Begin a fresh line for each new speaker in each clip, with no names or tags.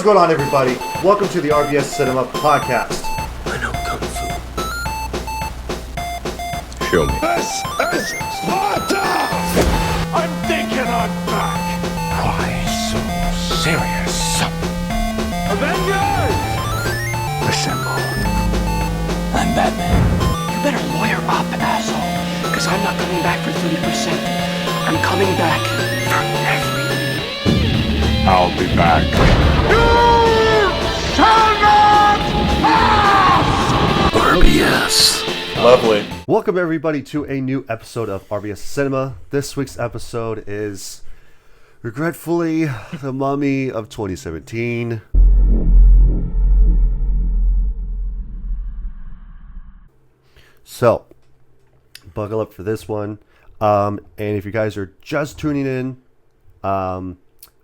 going on, everybody? Welcome to the RBS Cinema Podcast.
I know Kung Fu.
Show me.
This is Sparta! I'm thinking I'm back.
Why so serious?
Avengers!
Assemble. I'm Batman.
You better lawyer up, asshole. Because I'm not coming back for 30%. I'm coming back for everything.
I'll be back.
You shall not pass!
RBS.
Lovely.
Welcome, everybody, to a new episode of RBS Cinema. This week's episode is, regretfully, The Mummy of 2017. So, buckle up for this one. And if you guys are just tuning in,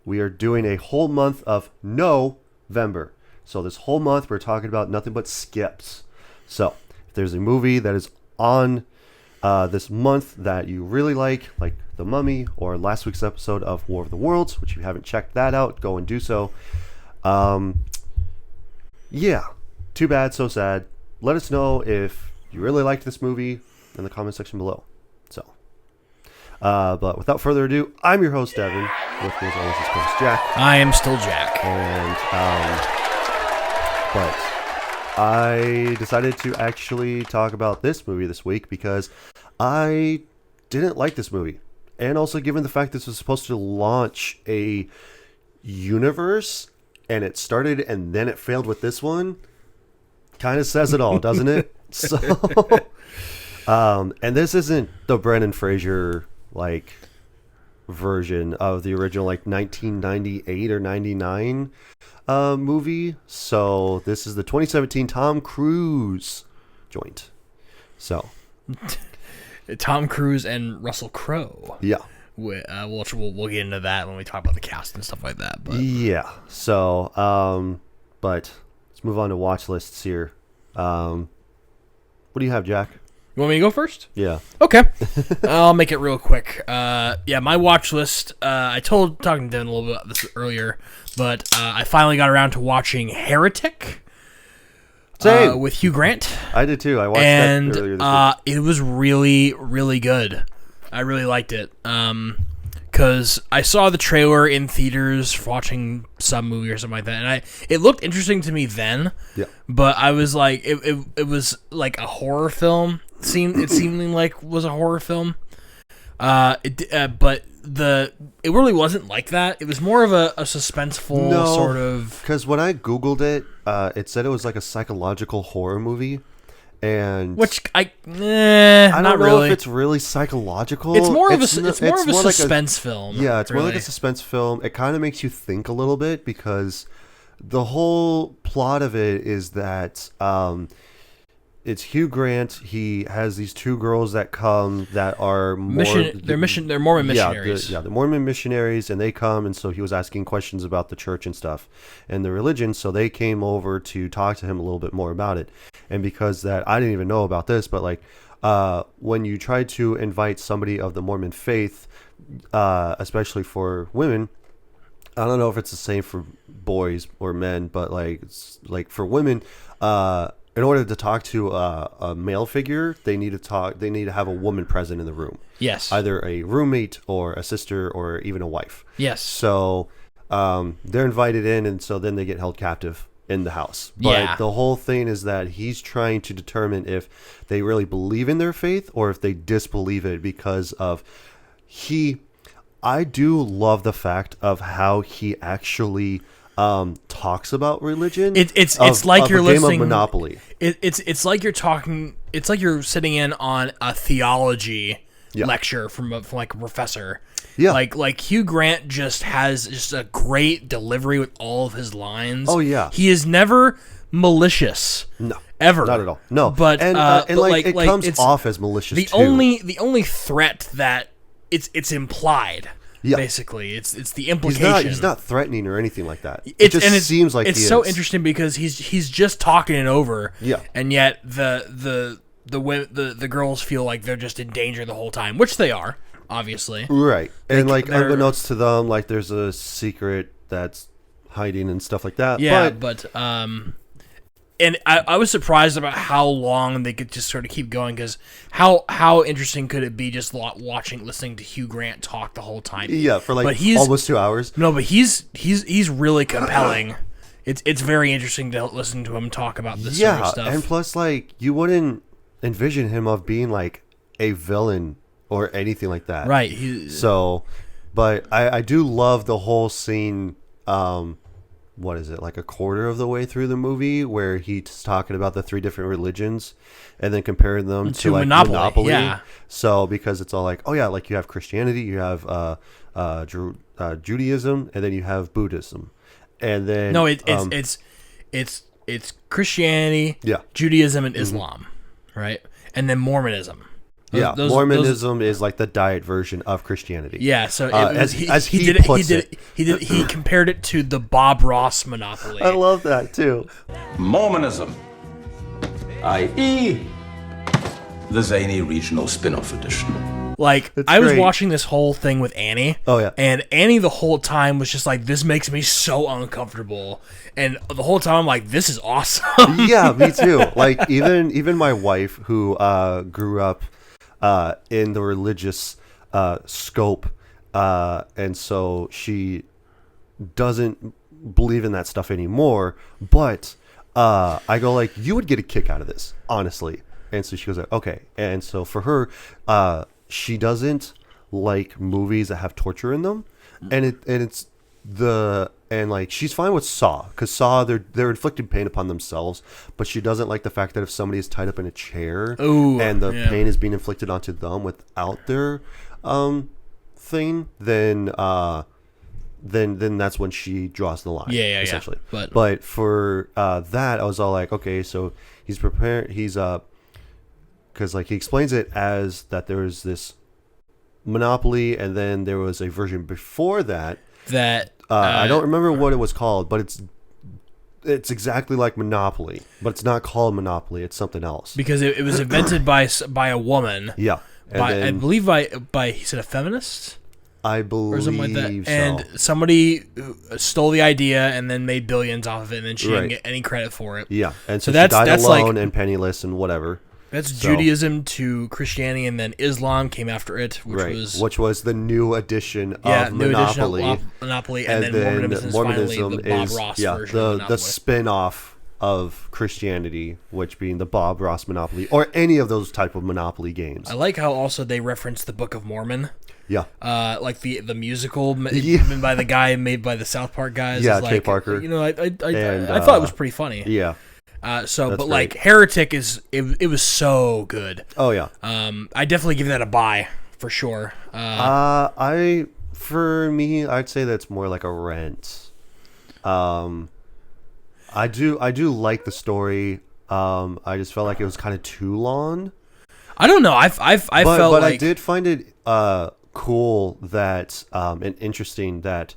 we are doing a whole month of November. So this whole month we're talking about nothing but skips. So if there's a movie that is on this month that you really like The Mummy or last week's episode of War of the Worlds, which if you haven't checked that out, go and do so. Yeah, too bad, so sad. Let us know if you really liked this movie in the comment section below. So, but without further ado, I'm your host, Devin. With me as always is co-host Jack.
I am still Jack.
And, but I decided to actually talk about this movie this week because I didn't like this movie. And also given the fact this was supposed to launch a universe and it started and then it failed with this one, kind of says it all, doesn't it? So, and this isn't the Brendan Fraser, version of the original, 1998 or 99 movie. So, this is the 2017 Tom Cruise joint. So,
Tom Cruise and Russell Crowe.
yeah.
We'll get into that when we talk about the cast and stuff like that. But
Yeah. So, but let's move on to watch lists here. What do you have, Jack?
You want me to go first?
Yeah.
Okay. I'll make it real quick. Yeah, my watch list, talking to Devin a little bit about this earlier, but I finally got around to watching Heretic
Same.
with Hugh Grant.
I did too. I watched
And
that earlier this week.
it was really, really good. I really liked it. Because I saw the trailer in theaters for watching some movie or something like that, and it looked interesting to me then.
Yeah.
But I was like, it was like a horror film. It seemed like was a horror film. But it really wasn't like that. It was more of a suspenseful sort of.
Because when I googled it, it said it was like a psychological horror movie. And
Which I
don't
not
know
really.
if it's really psychological.
It's more of a
like
suspense film.
Yeah, it's more like
really.
a suspense film. It kind of makes you think a little bit because the whole plot of it is that it's Hugh Grant. He has these two girls that come that are
They're Mormon missionaries.
Yeah, the Mormon missionaries, and they come, and so he was asking questions about the church and stuff and the religion. So they came over to talk to him a little bit more about it. And because that, I didn't even know about this, but when you try to invite somebody of the Mormon faith, especially for women, I don't know if it's the same for boys or men, but for women, in order to talk to a male figure, they need to have a woman present in the room.
Yes.
Either a roommate or a sister or even a wife.
Yes.
So they're invited in, and so then they get held captive in the house. But
Yeah.
the whole thing is that he's trying to determine if they really believe in their faith or if they disbelieve it because of I do love the fact of how he actually talks about religion.
It's like you're listening.
Game of Monopoly.
It's like you're talking. It's like you're sitting in on a theology lecture from a professor.
Yeah.
Like Hugh Grant has a great delivery with all of his lines.
Oh, yeah.
He is never malicious.
No.
Ever.
Not at all. No.
But
it comes off as malicious too.
The only threat that it's implied.
Yeah.
Basically, it's the implication.
He's not threatening or anything like that. It seems like
it's so interesting because he's just talking it over.
Yeah.
And yet the girls feel like they're just in danger the whole time, which they are, obviously.
Right. And unbeknownst to them, there's a secret that's hiding and stuff like that.
Yeah, but and I was surprised about how long they could just sort of keep going, because how interesting could it be just listening to Hugh Grant talk the whole time?
Yeah, for like
but he's,
almost 2 hours.
No, but he's really compelling. It's very interesting to listen to him talk about this sort of stuff.
And plus, like, you wouldn't envision him of being like a villain or anything like that,
right?
But I do love the whole scene. What is it, like a quarter of the way through the movie, where he's talking about the 3 different religions and then comparing them to like Monopoly.
Yeah.
So because it's all like, oh yeah, like you have Christianity, you have Judaism, and then you have Buddhism, and then
it's Christianity,
yeah,
Judaism, and Islam, right? And then Mormonism.
Mormonism is like the diet version of Christianity.
Yeah, so he compared it to the Bob Ross monopoly.
I love that too.
Mormonism, i.e., the zany regional spin-off edition.
Like, I was watching this whole thing with Annie.
Oh, yeah.
And Annie the whole time was just like, this makes me so uncomfortable. And the whole time I'm like, this is awesome.
Yeah, me too. Like, even my wife, who grew up in the religious scope, and so she doesn't believe in that stuff anymore, but I go like, you would get a kick out of this, honestly. And so she goes like, okay. And so for her, she doesn't like movies that have torture in them, and she's fine with Saw, because Saw, they're inflicting pain upon themselves, but she doesn't like the fact that if somebody is tied up in a chair and the pain is being inflicted onto them without their thing, then that's when she draws the line.
Yeah,
essentially.
Yeah.
But for that, I was all like, okay, so he's prepared. He's because like he explains it as that there was this Monopoly, and then there was a version before that. I don't remember what it was called, but it's exactly like Monopoly, but it's not called Monopoly. It's something else.
Because it was invented by a woman.
Yeah.
I believe by he said a feminist.
I believe
or something like that.
So.
And somebody stole the idea and then made billions off of it, and then she didn't get any credit for it.
Yeah. And so she died alone and penniless and whatever.
That's Judaism to Christianity, and then Islam came after it, which was
the new edition of Monopoly.
And then Mormonism is the Bob Ross version of Monopoly.
The spin-off of Christianity, which being the Bob Ross Monopoly, or any of those type of Monopoly games.
I like how also they reference the Book of Mormon.
Yeah.
Like the musical made by the guy made by the South Park guys.
Yeah,
like,
Trey Parker.
You know, I thought it was pretty funny.
Yeah.
But great. Like Heretic it was so good.
Oh yeah.
I definitely give that a buy for sure.
For me, I'd say that's more like a rent. I do like the story. I just felt like it was kind of too long.
I don't know. I felt like
I did find it cool that and interesting that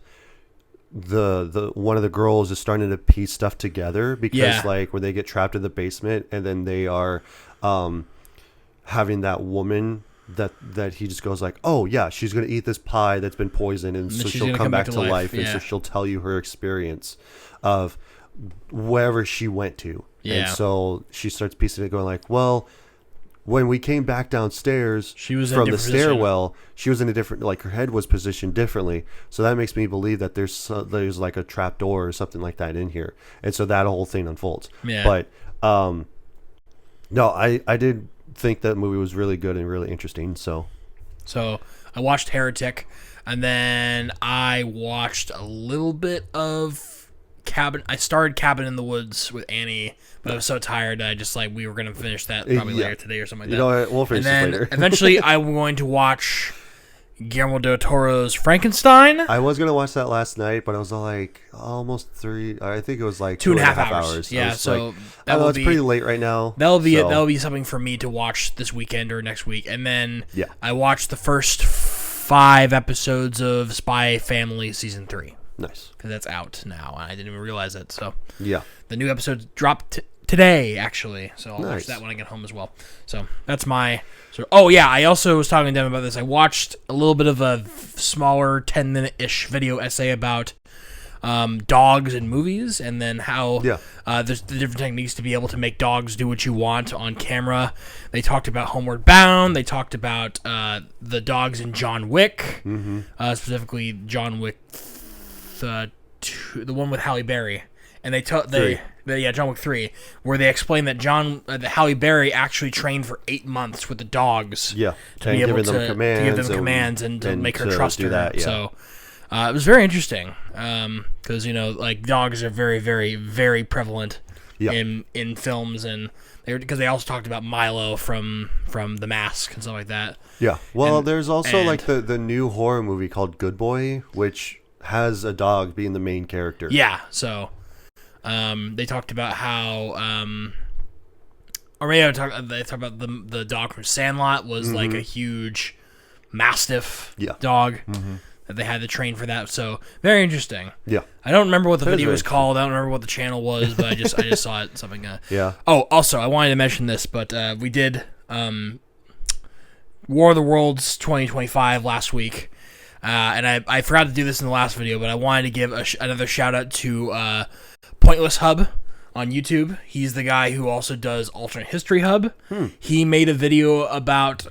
the one of the girls is starting to piece stuff together, because like when they get trapped in the basement and then they are having that woman that he just goes like, oh yeah, she's gonna eat this pie that's been poisoned, and so she'll come back to life. And so she'll tell you her experience of wherever she went to. And so she starts piecing it, going like, well, when we came back downstairs from the stairwell, she was in a different, like her head was positioned differently. So that makes me believe that there's like a trap door or something like that in here. And so that whole thing unfolds.
Yeah.
But no, I did think that movie was really good and really interesting. So
I watched Heretic, and then I watched a little bit of Cabin. I started Cabin in the Woods with Annie, but I was so tired that I just like we were gonna finish that probably later today or something like that.
You know what? We'll finish
and then
later.
Eventually, I'm going to watch Guillermo del Toro's Frankenstein.
I was gonna watch that last night, but I was like almost 3. I think it was like
2.5 hours. Yeah, so
like, it's pretty late right now.
That'll be something for me to watch this weekend or next week. And then I watched the first 5 episodes of Spy Family season 3.
Nice,
because that's out now, and I didn't even realize it. So
yeah,
the new episode dropped today, actually. So I'll watch that when I get home as well. So that's my. Oh yeah, I also was talking to them about this. I watched a little bit of a smaller 10-minute-ish video essay about dogs in movies, and then how
Yeah.
there's the different techniques to be able to make dogs do what you want on camera. They talked about Homeward Bound. They talked about the dogs in John Wick, specifically John Wick, the one with Halle Berry. And John Wick 3, where they explain that Halle Berry actually trained for 8 months with the dogs.
Yeah,
to
and
be able
giving
to
them commands
give them
and-
commands and to make her
to
trust
do
her.
that, yeah.
So it was very interesting because like dogs are very, very, very prevalent
Yeah.
in films, and because they also talked about Milo from The Mask and stuff like that.
Yeah. Well,
And-
there's also
and-
like the new horror movie called Good Boy, which has a dog being the main character.
Yeah, so they talked about how, or maybe they talked about the dog from Sandlot was like a huge Mastiff dog that they had to train for that. So very interesting.
Yeah.
I don't remember what the
That is
video
very
was called. I don't remember what the channel was, but I just saw it something.
Yeah.
Oh, also I wanted to mention this, but we did War of the Worlds 2025 last week. And I forgot to do this in the last video, but I wanted to give another shout out to Pointless Hub on YouTube. He's the guy who also does Alternate History Hub. He made a video about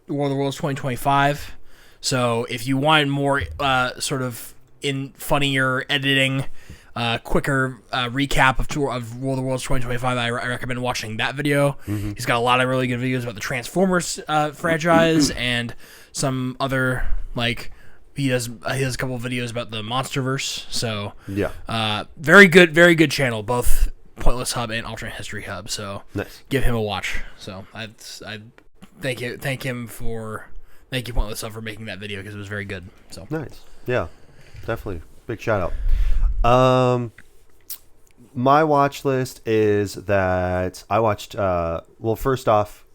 War of the Worlds 2025. So if you wanted more sort of in funnier editing, quicker recap of War of the Worlds 2025, I recommend watching that video. He's got a lot of really good videos about the Transformers franchise and some other like he has a couple of videos about the Monsterverse. So
Yeah.
very good channel, both Pointless Hub and Alternate History Hub. So
Nice.
give him a watch. So I thank you Pointless Hub for making that video because it was very good. So
Nice. Yeah. Definitely. Big shout out. My watch list is that I watched well, first off,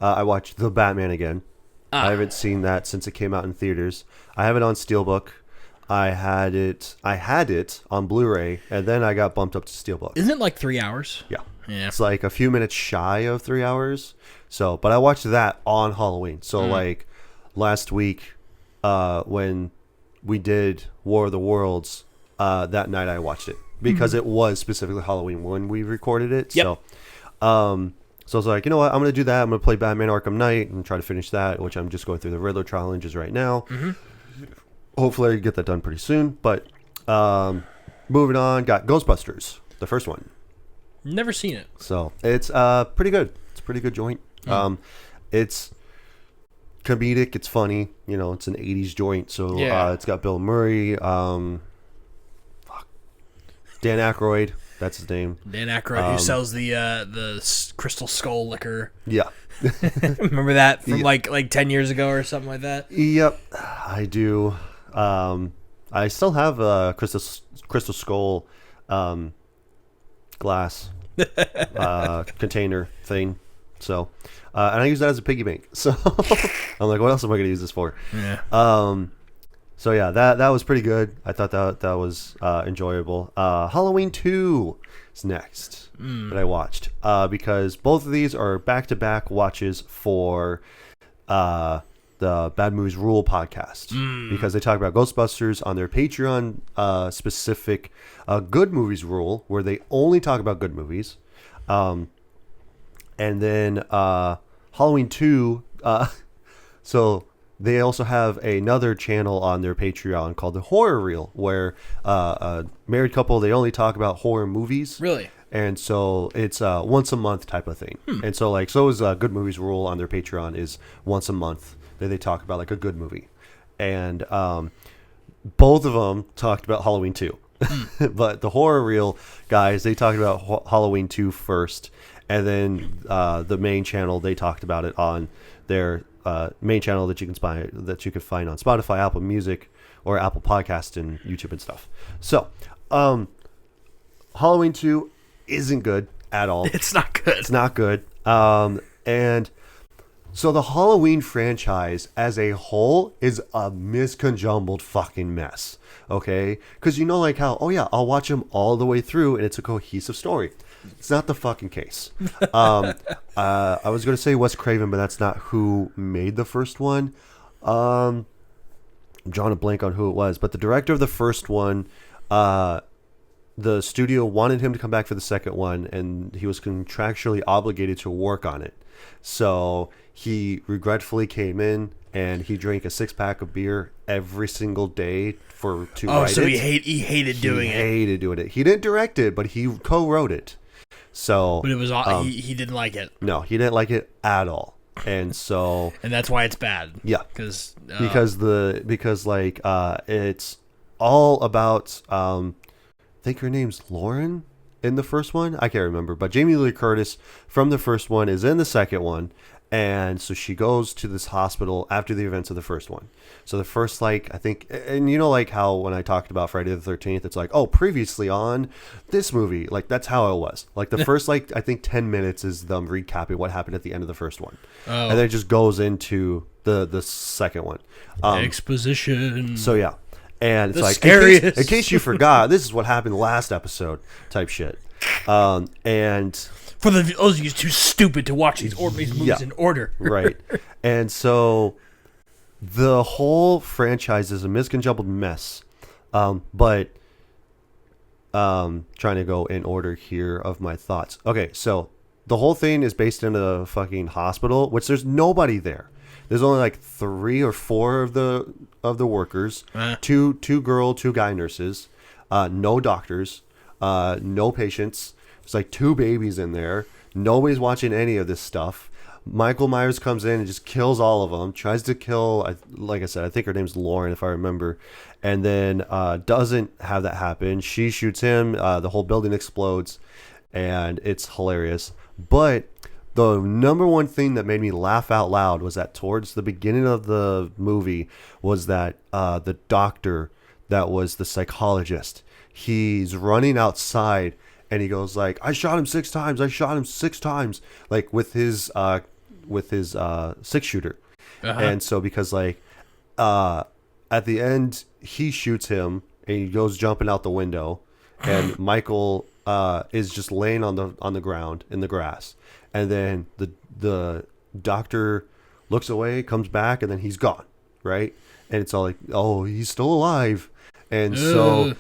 I watched The Batman again. I haven't seen that since it came out in theaters. I have it on Steelbook. I had it on Blu-ray, and then I got bumped up to Steelbook.
isn't it like 3 hours?
Yeah.
Yeah.
It's like a few minutes shy of 3 hours. So, but I watched that on Halloween. So like last week, when we did War of the Worlds, that night I watched it because it was specifically Halloween when we recorded it.
Yep.
So I was like, you know what? I'm going to do that. I'm going to play Batman Arkham Knight and try to finish that, which I'm just going through the Riddler challenges right now. Hopefully I can get that done pretty soon. But moving on, got Ghostbusters, the first one.
Never seen it.
So it's pretty good. It's a pretty good joint. It's comedic. It's funny. You know, it's an 80s joint. So
Yeah.
it's got Bill Murray, Dan Aykroyd. That's his name.
Dan Aykroyd, who sells the Crystal Skull liquor.
Yeah.
Remember that from like 10 years ago or something like that?
Yep, I do. I still have a Crystal Skull glass container thing. So, and I use that as a piggy bank. So I'm like, what else am I going to use this for?
Yeah.
So yeah, that was pretty good. I thought that was enjoyable. Halloween 2 is next that I watched because both of these are back-to-back watches for the Bad Movies Rule podcast because they talk about Ghostbusters on their Patreon specific Good Movies Rule where they only talk about good movies, and then Halloween 2. So they also have another channel on their Patreon called the Horror Reel, where a married couple, they only talk about horror movies.
Really?
And so it's a once a month type of thing. And so like, so is Good Movies Rule on their Patreon is once a month that they talk about like a good movie. And both of them talked about Halloween 2. But the Horror Reel guys, they talked about Halloween 2 first. And then the main channel, they talked about it on their main channel that you can find on Spotify, Apple Music, or Apple Podcast and YouTube and stuff. So, Halloween 2 isn't good at all.
It's not good.
It's not good. And so the Halloween franchise as a whole is a misconjumbled fucking mess. Okay? Because you know like how, oh yeah, I'll watch them all the way through and it's a cohesive story. It's not the fucking case. I was going to say Wes Craven, but that's not who made the first one. I'm drawing a blank on who it was. But the director of the first one the studio wanted him to come back for the second one, and he was contractually obligated to work on it. So he regretfully came in and he drank a 6-pack of beer every single day to write it.
So he hated doing it.
He hated doing it. He didn't direct it, but he co-wrote it. So,
but it was he didn't like it.
No, he didn't like it at all, and so
that's why it's bad.
Yeah,
because
it's all about I think her name's Lauren in the first one. I can't remember, but Jamie Lee Curtis from the first one is in the second one. And so she goes to this hospital after the events of the first one. So the first, I think, and like how when I talked about Friday the 13th, it's like, oh, previously on this movie, that's how it was. The first, I think 10 minutes is them recapping what happened at the end of the first one. Oh. And then it just goes into the second one.
Exposition.
So yeah. And it's
scariest.
In case you forgot, this is what happened last episode type shit. And
for those of you too stupid to watch these movies in order.
Right. And so the whole franchise is a misconjumbled mess. But trying to go in order here of my thoughts. Okay, so the whole thing is based in a fucking hospital, which there's nobody there. There's only 3 or 4 of the workers, two girl, 2 guy nurses, no doctors, no patients. There's 2 babies in there. Nobody's watching any of this stuff. Michael Myers comes in and just kills all of them. Tries to kill, like I said, I think her name's Lauren, if I remember. And then doesn't have that happen. She shoots him. The whole building explodes. And it's hilarious. But the number one thing that made me laugh out loud was that towards the beginning of the movie was that the doctor that was the psychologist, he's running outside. And he goes I shot him 6 times. I shot him 6 times, with his 6-shooter. And so because at the end he shoots him and he goes jumping out the window, and Michael is just laying on the ground in the grass, and then the doctor looks away, comes back, and then he's gone, right? And it's all oh, he's still alive, and so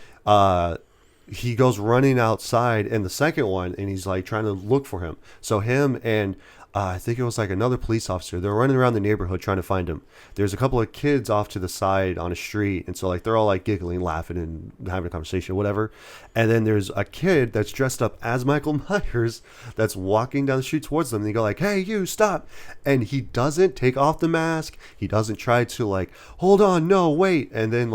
he goes running outside in the second one, and he's trying to look for him. So him and I think it was another police officer, they're running around the neighborhood trying to find him. There's a couple of kids off to the side on a street, and so they're all giggling, laughing, and having a conversation, whatever. And then there's a kid that's dressed up as Michael Myers that's walking down the street towards them, and they go hey, you, stop. And he doesn't take off the mask. He doesn't try to hold on, no, wait. And then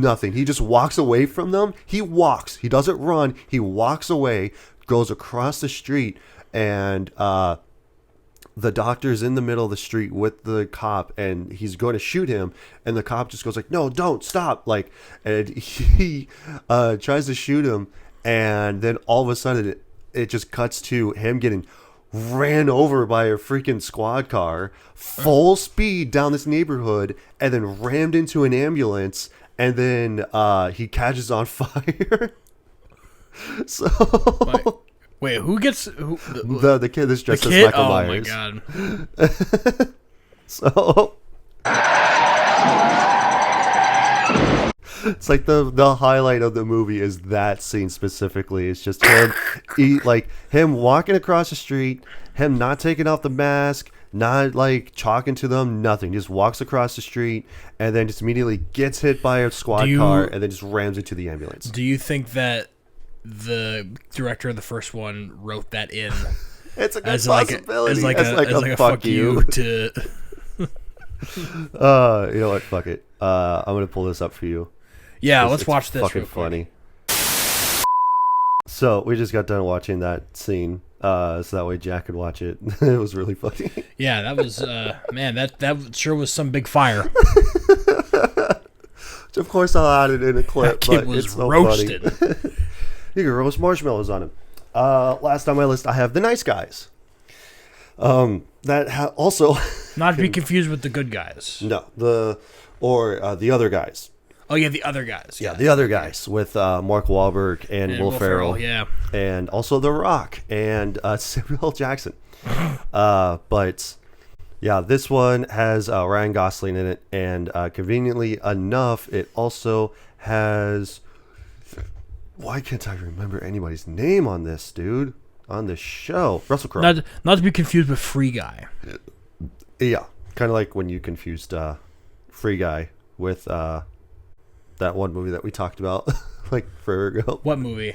nothing. He just walks away from them. He walks. He doesn't run. He walks away, goes across the street, and the doctor's in the middle of the street with the cop, and he's going to shoot him, and the cop just goes no, don't, stop. And he tries to shoot him, and then all of a sudden it just cuts to him getting ran over by a freaking squad car, full speed down this neighborhood, and then rammed into an ambulance, and then he catches on fire. So
wait, who gets
the kid that's dressed as Michael Myers?
Oh my god!
So it's the highlight of the movie is that scene specifically. It's just him him walking across the street, him not taking off the mask, not talking to them, nothing. Just walks across the street and then just immediately gets hit by a squad car and then just rams into the ambulance.
Do you think that the director of the first one wrote that in?
It's a good possibility.
As a fuck you to.
You know what? Fuck it. I'm gonna pull this up for you.
Yeah, let's watch this.
Fucking funny. So we just got done watching that scene, so that way Jack could watch it. It was really funny.
Yeah, that was man. That sure was some big fire.
Of course, I'll add it in a clip.
That kid
but
was
it's so
roasted.
Funny. You can roast marshmallows on him. Last on my list, I have The Nice Guys. Also
not to be confused with The Good Guys.
No, The Other Guys.
Oh yeah, The Other Guys.
Yeah, The Other Guys with Mark Wahlberg and Will Ferrell.
Yeah,
and also The Rock and Samuel L. Jackson. But yeah, this one has Ryan Gosling in it, and conveniently enough, it also has Why can't I remember anybody's name on this, dude? On this show. Russell Crowe.
Not to be confused with Free Guy.
Yeah. Kind of like when you confused Free Guy with that one movie that we talked about like forever ago.
What movie?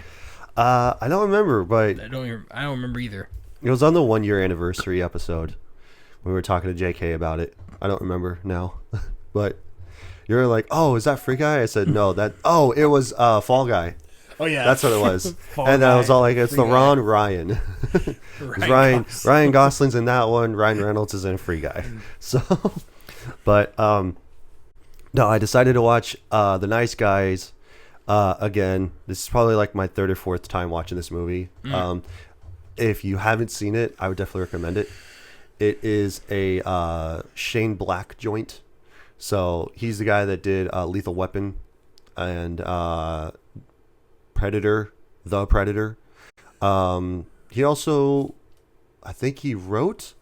I don't remember, but
I don't remember either.
it was on the 1 year anniversary episode. We were talking to JK about it. I don't remember now. But you're like, oh, is that Free Guy? I said, no, it was Fall Guy.
Oh yeah,
That's what it was.
Fall
And
Guy,
I was all like, it's
Free
the
Guy.
wrong Ryan.
Ryan
Ryan Gosling's in that one. Ryan Reynolds is in Free Guy. So, but no, I decided to watch The Nice Guys again. This is probably like my third or fourth time watching this movie. If you haven't seen it, I would definitely recommend it. It is a Shane Black joint. So he's the guy that did Lethal Weapon and Predator, The Predator. He also, I think he wrote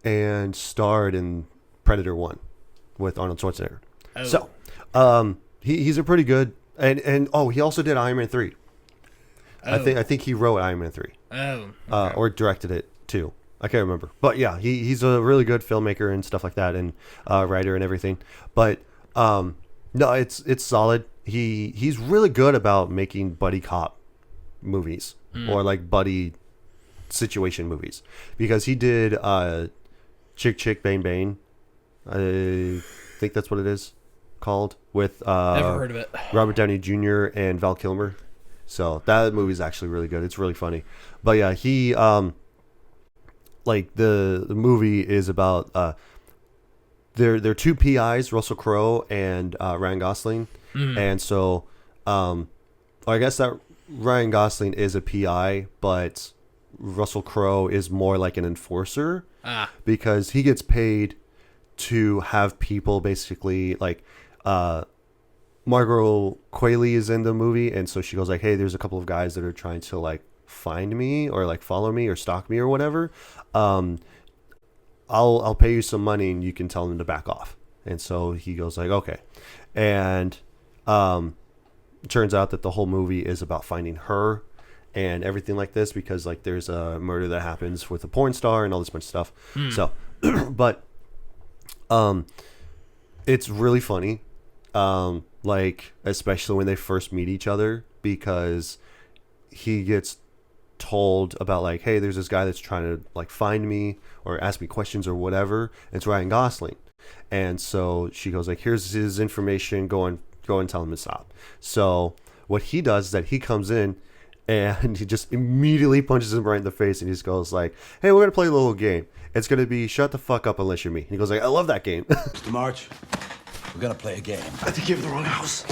and starred in Predator 1 with Arnold Schwarzenegger.
Oh.
So he's a pretty good, and he also did Iron Man 3.
Oh.
I think he wrote Iron Man 3.
Oh. Okay.
Or directed it too. I can't remember. But yeah, he's a really good filmmaker and stuff like that, and writer and everything. But no, it's solid. He's really good about making buddy cop movies or like buddy situation movies, because he did Chick Chick Bang Bang. I think that's what it is called, with
Never heard of it.
Robert Downey Jr. and Val Kilmer. So that movie's actually really good. It's really funny. But yeah, he like the movie is about they're two PIs, Russell Crowe and Ryan Gosling. And so I guess that Ryan Gosling is a PI, but Russell Crowe is more like an enforcer, because he gets paid to have people basically like Margot Qualley is in the movie, and so she goes like, hey, there's a couple of guys that are trying to like find me or like follow me or stalk me or whatever. I'll pay you some money and you can tell them to back off. And so he goes like, okay. And it turns out that the whole movie is about finding her and everything like this, because like there's a murder that happens with a porn star and all this bunch of stuff. So but it's really funny, like especially when they first meet each other, because he gets told about like, hey, there's this guy that's trying to like find me or ask me questions or whatever. It's Ryan Gosling. And so she goes like, here's his information, go and tell him to stop. So what he does is that he comes in and he just immediately punches him right in the face, and he just goes like, hey, we're gonna play a little game. It's gonna be shut the fuck up unless you're me. And he goes like, I love that game.
Mr. March, we're gonna play a game.
I think you have the wrong house.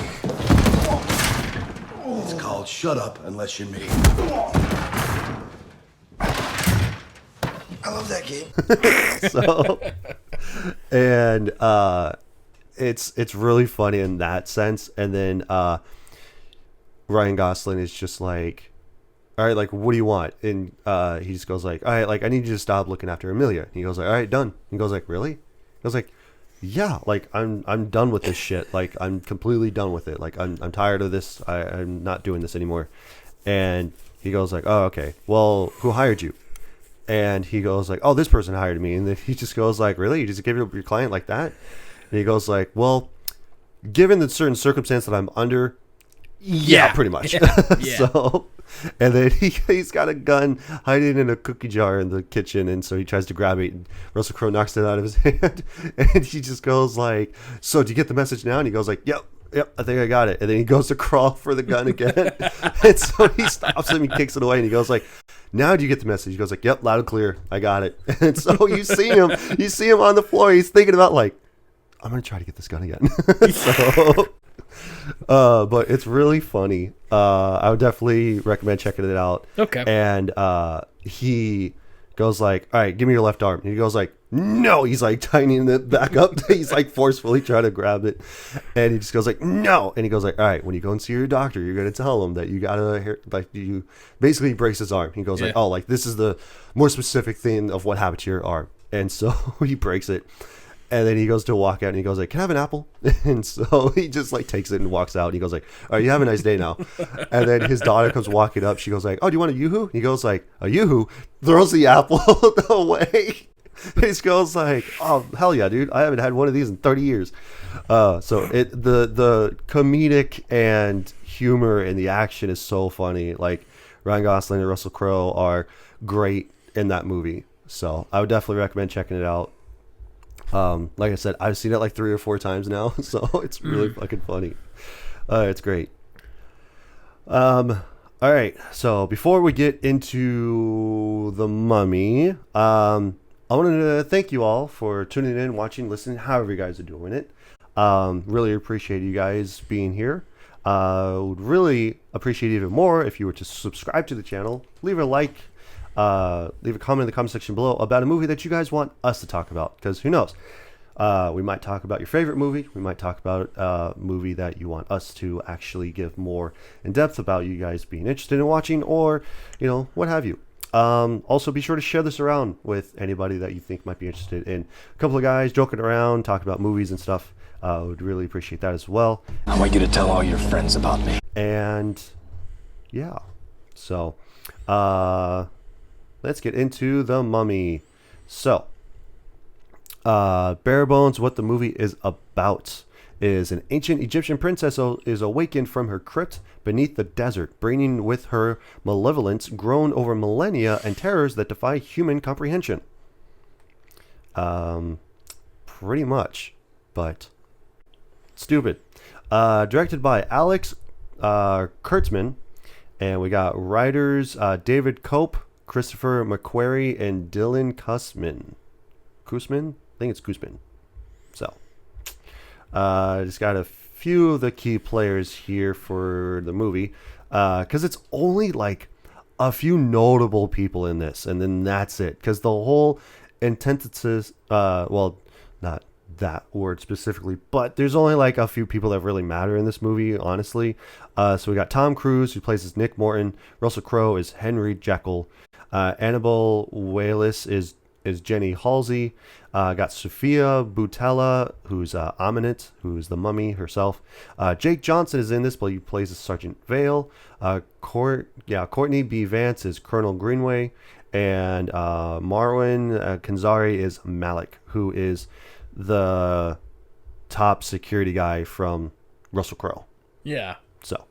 It's called Shut Up Unless You're Me.
I love that game.
So, and it's really funny in that sense. And then Ryan Gosling is just like, all right, like, what do you want? And he just goes like, all right, like, I need you to stop looking after Amelia. And he goes like, all right, done. He goes like, really? He goes like, yeah, like I'm done with this shit. Like I'm completely done with it. Like I'm tired of this. I'm not doing this anymore. And he goes like, oh, okay. Well, who hired you? And he goes like, oh, this person hired me. And then he just goes like, really? You just give your client like that? And he goes like, well, given the certain circumstance that I'm under, yeah, pretty much.
Yeah.
So, and then he's got a gun hiding in a cookie jar in the kitchen, and so he tries to grab it, and Russell Crowe knocks it out of his hand, and he just goes like, so do you get the message now? And he goes like, yep, I think I got it. And then he goes to crawl for the gun again, and so he stops him, he kicks it away, and he goes like, now do you get the message? He goes like, yep, loud and clear, I got it. And so you see him on the floor, he's thinking about like, I'm gonna try to get this gun again. So but it's really funny. I would definitely recommend checking it out.
Okay.
And he goes like, all right, give me your left arm. And he goes like, no. He's like tightening it back up. He's like forcefully trying to grab it, and he just goes like, no. And he goes like, all right, when you go and see your doctor, you're gonna tell him that you gotta like, you basically breaks his arm. He goes like, oh, like this is the more specific thing of what happened to your arm. And so he breaks it. And then he goes to walk out and he goes like, "Can I have an apple?" And so he just like takes it and walks out. And he goes like, "All right, you have a nice day now." And then his daughter comes walking up. She goes like, "Oh, do you want a yoo-hoo?" He goes like, "A yoo-hoo?" Throws the apple away. He goes like, "Oh, hell yeah, dude. I haven't had one of these in 30 years." So the comedic and humor and the action is so funny. Like Ryan Gosling and Russell Crowe are great in that movie. So I would definitely recommend checking it out. Like I said, I've seen it like 3 or 4 times now, so it's really fucking funny. It's great. All right. So before we get into The Mummy, I wanted to thank you all for tuning in, watching, listening, however you guys are doing it. Really appreciate you guys being here. Would really appreciate it even more if you were to subscribe to the channel, leave a like, leave a comment in the comment section below about a movie that you guys want us to talk about, because who knows, we might talk about your favorite movie, we might talk about a movie that you want us to actually give more in depth about, you guys being interested in watching, or what have you. Also be sure to share this around with anybody that you think might be interested in a couple of guys joking around, talking about movies and stuff. Would really appreciate that as well.
I want you to tell all your friends about me.
And yeah, so let's get into The Mummy. So, bare bones, what the movie is about is an ancient Egyptian princess is awakened from her crypt beneath the desert, bringing with her malevolence grown over millennia and terrors that defy human comprehension. Pretty much, but stupid. Directed by Alex Kurtzman, and we got writers David Cope, Christopher McQuarrie, and Dylan Kussman. Kussman? I think it's Kussman. So, just got a few of the key players here for the movie, because it's only like a few notable people in this, and then that's it. Because the whole antithesis, well, not that word specifically, but there's only like a few people that really matter in this movie, honestly. So we got Tom Cruise, who plays as Nick Morton. Russell Crowe is Henry Jekyll. Annabelle Wallis is Jenny Halsey. Got Sophia Boutella, who's Aminat, who's the mummy herself. Jake Johnson is in this, but he plays as Sergeant Vale. Courtney B. Vance is Colonel Greenway. And Marwan Kanzari is Malik, who is the top security guy from Russell Crowe.
Yeah.
So,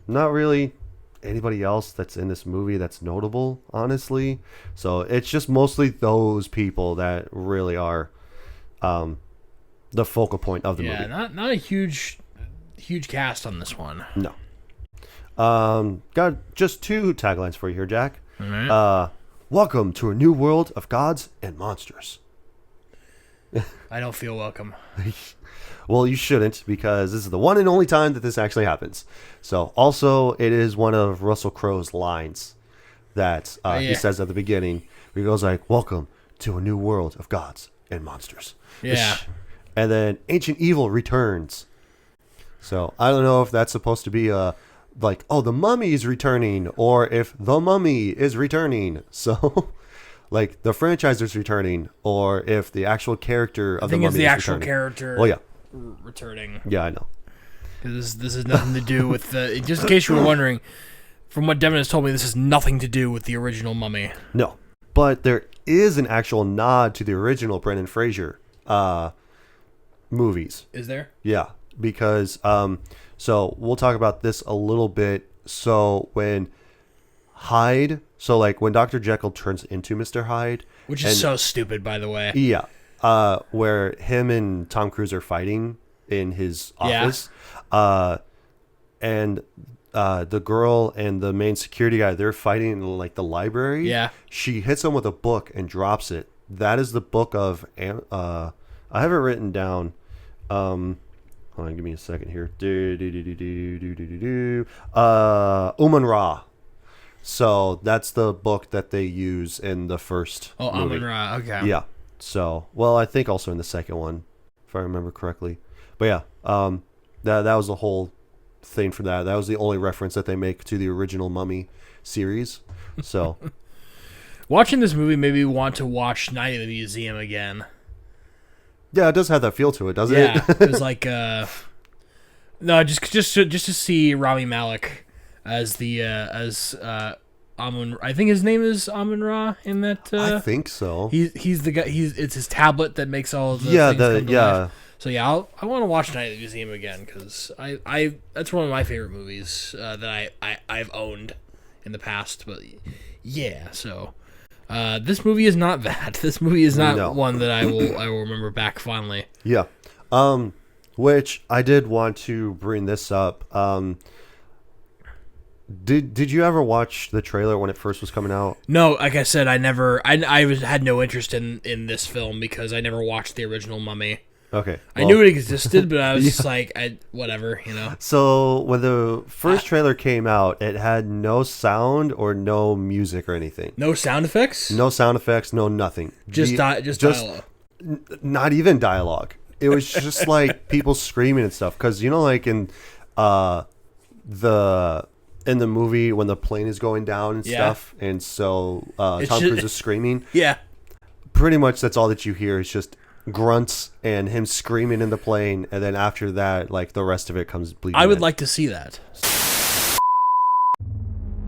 not really anybody else that's in this movie that's notable, honestly. So it's just mostly those people that really are the focal point of the movie.
Yeah, not a huge cast on this one.
No. Got just 2 taglines for you here, Jack.
All right.
Welcome to a new world of gods and monsters.
I don't feel welcome.
Well, you shouldn't, because this is the one and only time that this actually happens. So, also, it is one of Russell Crowe's lines that he says at the beginning. Where he goes like, "Welcome to a new world of gods and monsters."
Yeah.
And then Ancient Evil returns. So, I don't know if that's supposed to be like, oh, the mummy is returning, or if the mummy is returning. So... like the franchise is returning, or if the actual character of the mummy is returning.
I think it's the actual character.
Well, yeah,
returning.
Yeah, I know.
Because this has nothing to do with the. Just in case you were wondering, from what Devin has told me, this has nothing to do with the original Mummy.
No, but there is an actual nod to the original Brendan Fraser movies.
Is there?
Yeah, because so we'll talk about this a little bit. So when Hyde, so like when Dr. Jekyll turns into Mr. Hyde,
which is so stupid, by the way.
Yeah, where him and Tom Cruise are fighting in his office, and the girl and the main security guy, they're fighting in like the library.
Yeah,
she hits him with a book and drops it. That is the book of I have it written down. Hold on, give me a second here. Uman-Ra. So that's the book that they use in the first movie.
Amun-Ra, okay.
Yeah. So, well, I think also in the second one, if I remember correctly. But yeah, that was the whole thing for that. That was the only reference that they make to the original Mummy series. So,
watching this movie made me want to watch Night at the Museum again.
Yeah, it does have that feel to it, doesn't
Yeah,
it?
it was like no, just to see Rami Malek as the Amun. I think his name is Amun Ra in that.
I think so.
He's the guy. It's his tablet that makes all of the
Yeah,
things come to life.
yeah.
So yeah, I want to watch Night at the Museum again because I that's one of my favorite movies that I've owned in the past. But yeah, so this movie is not that. This movie is not one that I will remember back fondly.
Yeah. Which I did want to bring this up. Did you ever watch the trailer when it first was coming out?
No, like I said, I had no interest in this film because I never watched the original Mummy.
Okay.
I knew it existed, but I was just like, whatever, you know.
So when the first trailer came out, it had no sound or no music or anything.
No sound effects?
No sound effects, no nothing.
Just dialogue.
Not even dialogue. It was just like people screaming and stuff. Because, you know, like in the movie when the plane is going down and stuff, and so Tom Cruise is screaming.
Yeah.
Pretty much that's all that you hear is just grunts and him screaming in the plane, and then after that, like the rest of it comes bleeding.
I would like to see that.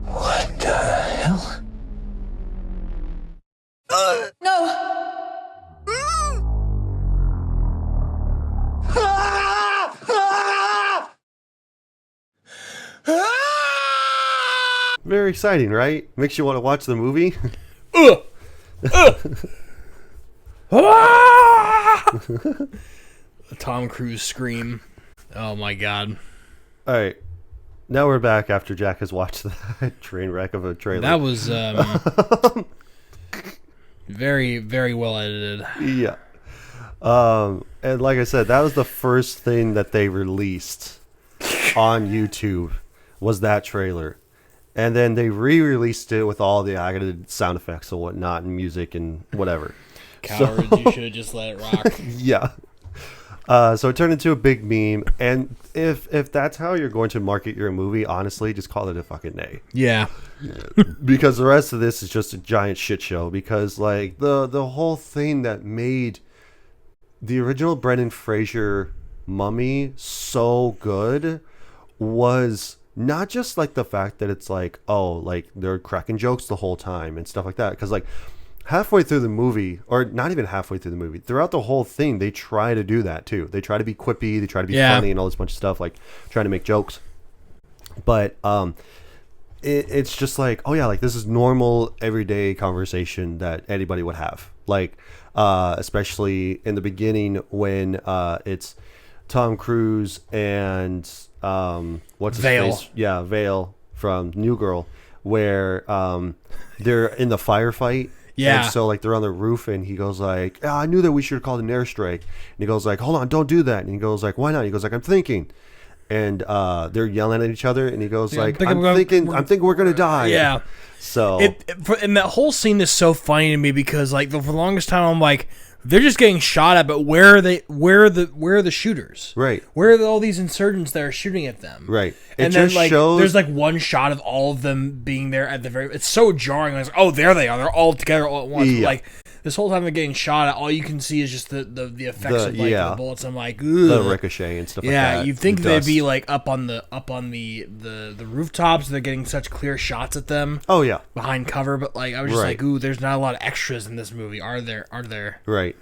What the hell?
Very exciting, right? Makes you want to watch the movie.
Tom Cruise scream. Oh my god.
All right. Now we're back after Jack has watched that train wreck of a trailer.
That was very, very well edited.
Yeah. And like I said, that was the first thing that they released on YouTube was that trailer. And then they re-released it with all the added sound effects and whatnot and music and whatever.
Cowards, you should have just let it rock.
Yeah. So it turned into a big meme. And if that's how you're going to market your movie, honestly, just call it a fucking nay.
Yeah.
Because the rest of this is just a giant shit show. Because like the whole thing that made the original Brendan Fraser Mummy so good was not just like the fact that it's like, oh, like they're cracking jokes the whole time and stuff like that. Because like halfway through the movie, or not even halfway through the movie, throughout the whole thing, they try to do that too. They try to be quippy, they try to be funny and all this bunch of stuff, like trying to make jokes. But it's just like, oh yeah, like this is normal everyday conversation that anybody would have. Like especially in the beginning when it's Tom Cruise and what's his
Vale.
face? Yeah, Vale from New Girl, where they're in the firefight.
Yeah.
And so like they're on the roof and he goes like, oh, I knew that we should have called an airstrike. And he goes like, hold on, don't do that. And he goes like, why not? He goes like, I'm thinking. And they're yelling at each other and he goes like, I'm thinking we're gonna die.
Yeah.
So
and that whole scene is so funny to me because like for the longest time I'm like, they're just getting shot at, but where are they? Where are the shooters?
Right.
Where are all these insurgents that are shooting at them?
Right.
And then like there's like one shot of all of them being there at the very. It's so jarring. Like, oh, there they are. They're all together all at once.
Yeah.
Like this whole time they're getting shot at, all you can see is just the effects of like the bullets. I'm like, ugh.
The ricochet and stuff like that.
Yeah, you'd think
The
they'd
dust.
be like up on the rooftops. They're getting such clear shots at them.
Oh yeah.
Behind cover, but like I was just
Right.
like, ooh, there's not a lot of extras in this movie, are there?
Right.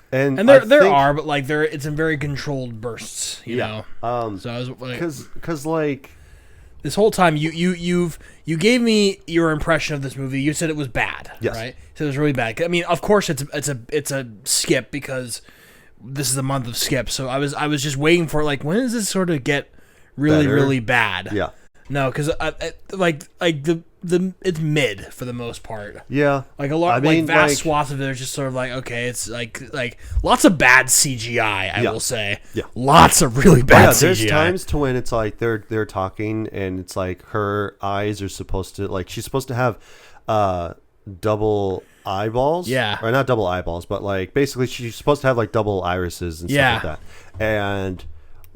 And
there are, but like it's in very controlled bursts, you know. So I was like,
because like
this whole time you gave me your impression of this movie. You said it was bad,
Yes.
right? So it was really bad. I mean, of course it's a skip because this is a month of skip. So I was just waiting for like, when does this sort of get really
Better?
really bad?
yeah.
No, because like the it's mid for the most part.
Yeah.
Like a lot,
I mean,
like vast
like-
swaths of it are just sort of like, okay, it's like lots of bad CGI. I
Yeah.
will say,
Yeah.
lots of really
Oh,
bad
yeah,
CGI.
there's times to when it's like they're talking and it's like her eyes are supposed to, like, she's supposed to have double eyeballs.
Yeah.
Or not double eyeballs, but like basically she's supposed to have like double irises and stuff
Yeah.
like that. And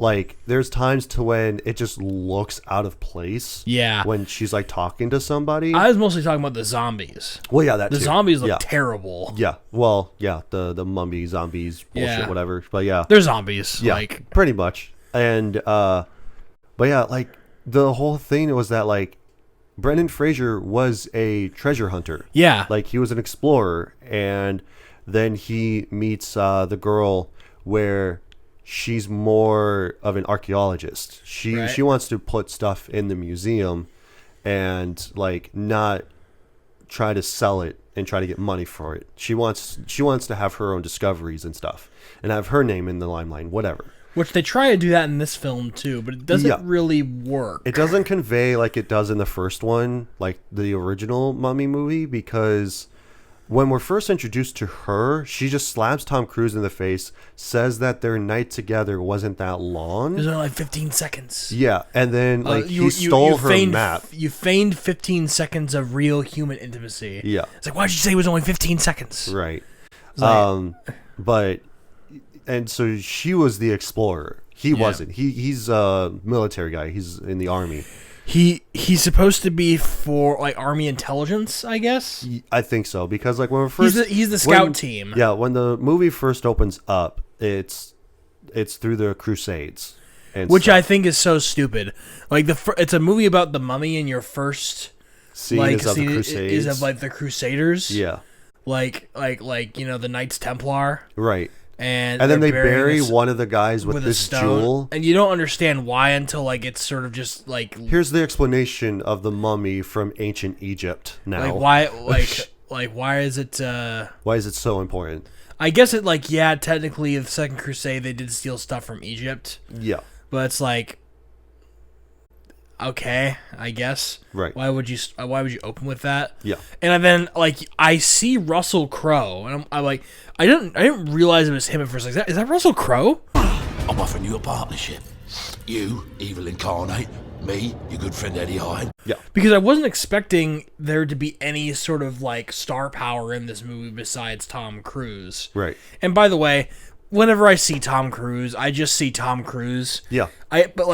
like there's times to when it just looks out of place.
Yeah.
When she's like talking to somebody.
I was mostly talking about the zombies.
Well, yeah, that
The
too.
zombies look
Yeah.
terrible.
Yeah. Well, yeah, the mummy zombies bullshit,
Yeah.
whatever. But yeah.
They're zombies.
Yeah.
Like,
pretty much. And but yeah, like the whole thing was that like Brendan Fraser was a treasure hunter.
yeah.
Like he was an explorer, and then he meets the girl where she's more of an archaeologist. She
Right.
she wants to put stuff in the museum and like not try to sell it and try to get money for it. She wants to have her own discoveries and stuff and have her name in the limelight, whatever.
Which they try to do that in this film too, but it doesn't
Yeah.
really work.
It doesn't convey like it does in the first one, like the original Mummy movie, because when we're first introduced to her, she just slaps Tom Cruise in the face, says that their night together wasn't that
It was
long.
only like 15 seconds.
Yeah, and then like
You-
he stole her
feigned,
map.
You feigned 15 seconds of real human intimacy.
Yeah,
It's like, why'd you say it was only 15 seconds?
right.
like-
But and so she was the explorer. He wasn't. He's a military guy. He's in the army.
He's supposed to be for like army intelligence, I guess.
I think so, because like when we're first
He's the scout team.
Yeah, when the movie first opens up, it's through the Crusades, and
Which
stuff.
I think is so stupid. Like it's a movie about the mummy, and your first
scene
like
is of the
scene
Crusades.
is of like the Crusaders.
Yeah,
Like you know the Knights Templar,
right.
and
And then
they're
they
burying
bury
this-
one of the guys with
with a
this
stone,
jewel.
and you don't understand why until like it's sort of just like
Here's the explanation of the mummy from ancient Egypt. Now,
why why is it?
why is it so important?
I guess it like yeah, technically the Second Crusade they did steal stuff from Egypt,
Yeah,
but it's like okay, I guess.
Right.
Why would you open with that?
yeah,
And then like I see Russell Crowe, and I'm like I didn't realize it was him at first. Like is that Russell Crowe?
I'm offering you a partnership. You, evil incarnate. Me, your good friend Eddie Hine.
yeah.
Because I wasn't expecting there to be any sort of like star power in this movie besides Tom Cruise.
Right.
And by the way, whenever I see Tom Cruise, I just see Tom Cruise.
Yeah.
But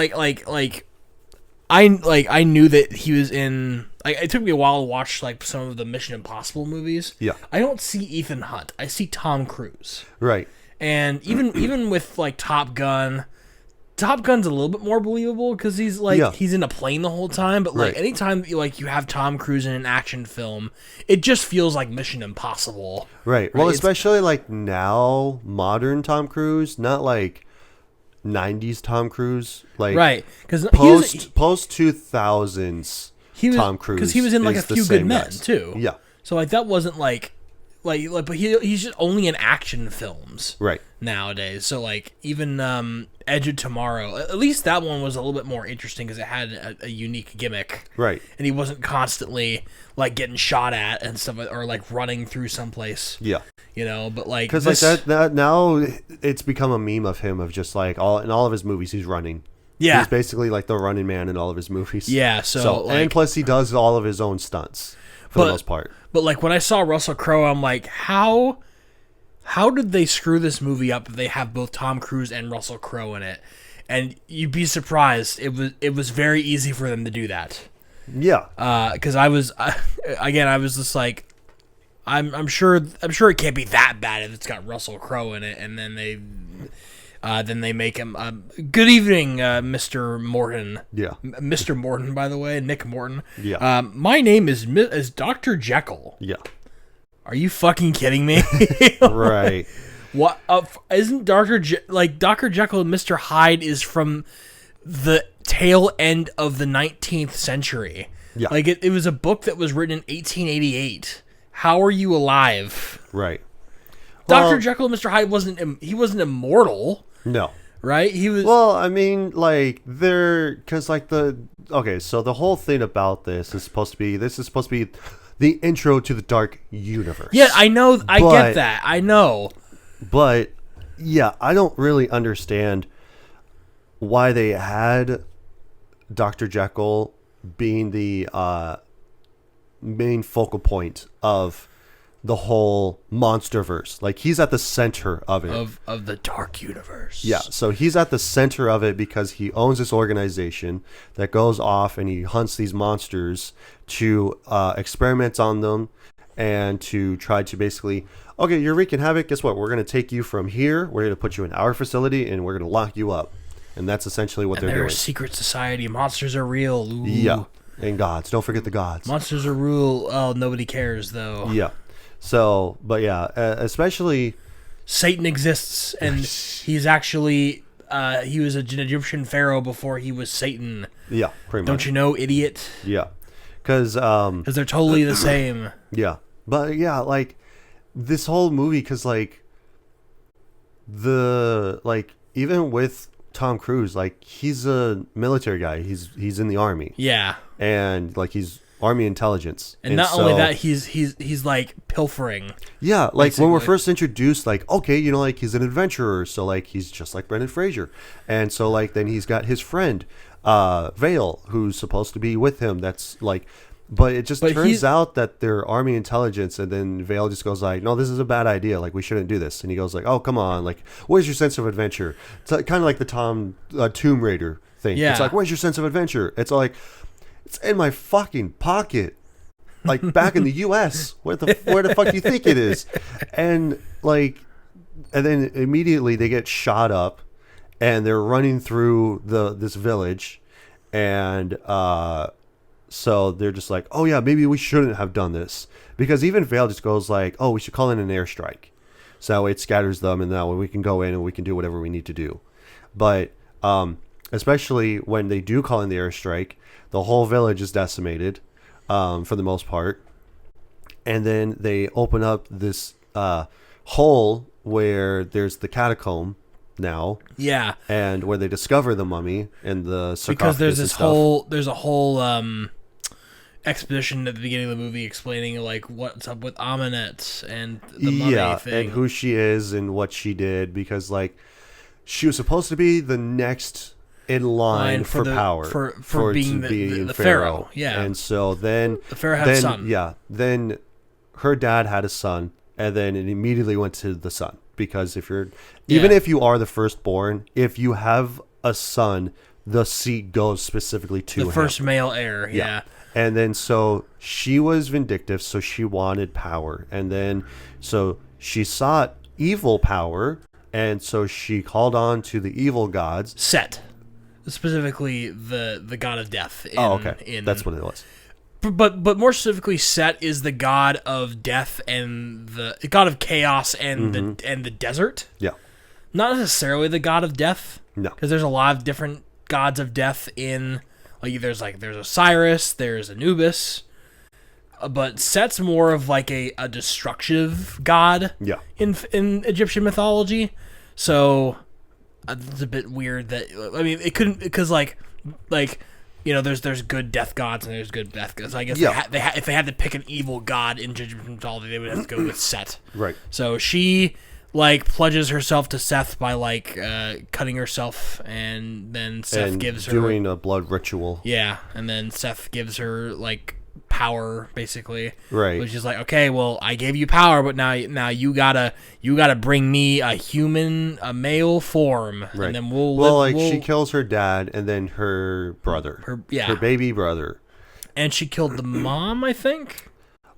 I knew that he was in. Like, it took me a while to watch like some of the Mission Impossible movies.
Yeah.
I don't see Ethan Hunt. I see Tom Cruise.
Right.
And even with like Top Gun's a little bit more believable because he's like
Yeah.
he's in a plane the whole time. But like
Right.
anytime you have Tom Cruise in an action film, it just feels like Mission Impossible.
Right. Well,
It's-
especially like now, modern Tom Cruise, not like 90s Tom Cruise. Like
Right? Because
post 2000s
he was
Tom Cruise.
because he was in like
is
A
the
Few Good
same
Men
guys.
too.
Yeah.
So like that wasn't like but he's just only in action films
Right.
nowadays. So like even Edge of Tomorrow, at least that one was a little bit more interesting because it had a unique gimmick.
Right.
And he wasn't constantly like getting shot at and stuff or like running through someplace.
Yeah.
You know, but like
Because like that now it's become a meme of him of just like in all of his movies he's running.
Yeah.
He's basically like the running man in all of his movies.
Yeah, so, like-
and plus he does all of his own stunts for the most part.
But like when I saw Russell Crowe, I'm like, how did they screw this movie up if they have both Tom Cruise and Russell Crowe in it? And you'd be surprised. It was very easy for them to do that.
Yeah.
Because I was just like, I'm sure it can't be that bad if it's got Russell Crowe in it, and then they make him good evening, Mr. Morton.
Yeah.
Mr. Morton, by the way, Nick Morton.
Yeah.
My name is Dr. Jekyll.
Yeah.
Are you fucking kidding me?
Right.
What isn't Dr. Jekyll and Mr. Hyde is from the tail end of the 19th century.
Yeah.
Like it was a book that was written in 1888. How are you alive?
Right.
Dr.
Well-
Jekyll and Mr. Hyde wasn't immortal,
No.
right? He was
Well, I mean, like because like so the whole thing about this is supposed to be the intro to the Dark Universe.
Yeah, I know. I
But-
get that. I know.
But yeah, I don't really understand why they had Dr. Jekyll being the main focal point of the whole monsterverse. Like, he's at the center of it.
Of the dark universe.
Yeah, so he's at the center of it because he owns this organization that goes off and he hunts these monsters to experiment on them and to try to basically, okay, you're wreaking havoc. Guess what? We're going to take you from here. We're going to put you in our facility and we're going to lock you up. And that's essentially what they're
they're
doing.
a secret society. Monsters are real. Ooh.
Yeah, and gods. Don't forget the gods.
Monsters are real. Oh, nobody cares, though.
Yeah. So, but yeah, especially...
Satan exists, and he's actually... he was an Egyptian pharaoh before he was Satan.
Yeah, pretty much.
Don't you know, idiot?
Yeah. Because
they're totally the same.
Yeah. But yeah, like, this whole movie, because, like, even with Tom Cruise, like, he's a military guy. He's in the army.
Yeah.
And, like, he's army intelligence.
And not only that, he's like pilfering.
Yeah, like
basically.
when we're first introduced, like, okay, you know, like, he's an adventurer, so like he's just like Brendan Fraser. And so like then he's got his friend, Vale, who's supposed to be with him. That's like, but it just turns out that they're army intelligence, and then Vale just goes like, no, this is a bad idea, like we shouldn't do this. And he goes like, oh, come on, like, where's your sense of adventure? It's like, kind of like the Tomb Raider thing.
Yeah.
It's like, where's your sense of adventure? It's like, it's in my fucking pocket, like back in the U.S. Where the fuck do you think it is? And like, and then immediately they get shot up, and they're running through this village, and so they're just like, oh yeah, maybe we shouldn't have done this, because even Vale just goes like, oh, we should call in an airstrike, so it scatters them, and that way we can go in and we can do whatever we need to do. But especially when they do call in the airstrike, the whole village is decimated, for the most part. And then they open up this hole where there's the catacomb now.
Yeah.
And where they discover the mummy and the sarcophagus.
Because there's a whole exposition at the beginning of the movie explaining like what's up with Amenet and the mummy thing.
And who she is and what she did, because like she was supposed to be the next in line for power,
for being the pharaoh. Yeah.
And so then
the pharaoh had a son.
Yeah. Then her dad had a son, and then it immediately went to the son, because if you are the firstborn, if you have a son, the seat goes specifically to
the first male heir. Yeah.
And then so she was vindictive, so she wanted power, and then so she sought evil power, and so she called on to the evil gods.
Set. Specifically, the god of death.
That's what it was.
But more specifically, Set is the god of death and the god of chaos and the desert.
Yeah.
Not necessarily the god of death.
No.
Because there's a lot of different gods of death in there's Osiris, there's Anubis, but Set's more of like a destructive god.
Yeah.
In Egyptian mythology, so. It's a bit weird that it couldn't, because like there's good death gods and there's good death gods. So I guess if they had to pick an evil god in Egyptian mythology, they would have to go with Set.
Right.
So she like pledges herself to Seth by like cutting herself, and then Seth gives her
doing a blood ritual.
Yeah, and then Seth gives her like power, basically.
Right.
Which is like, okay, well, I gave you power, but now you gotta bring me a male form,
right.
And then
she kills her dad and then her brother, her baby brother,
and she killed the mom, I think.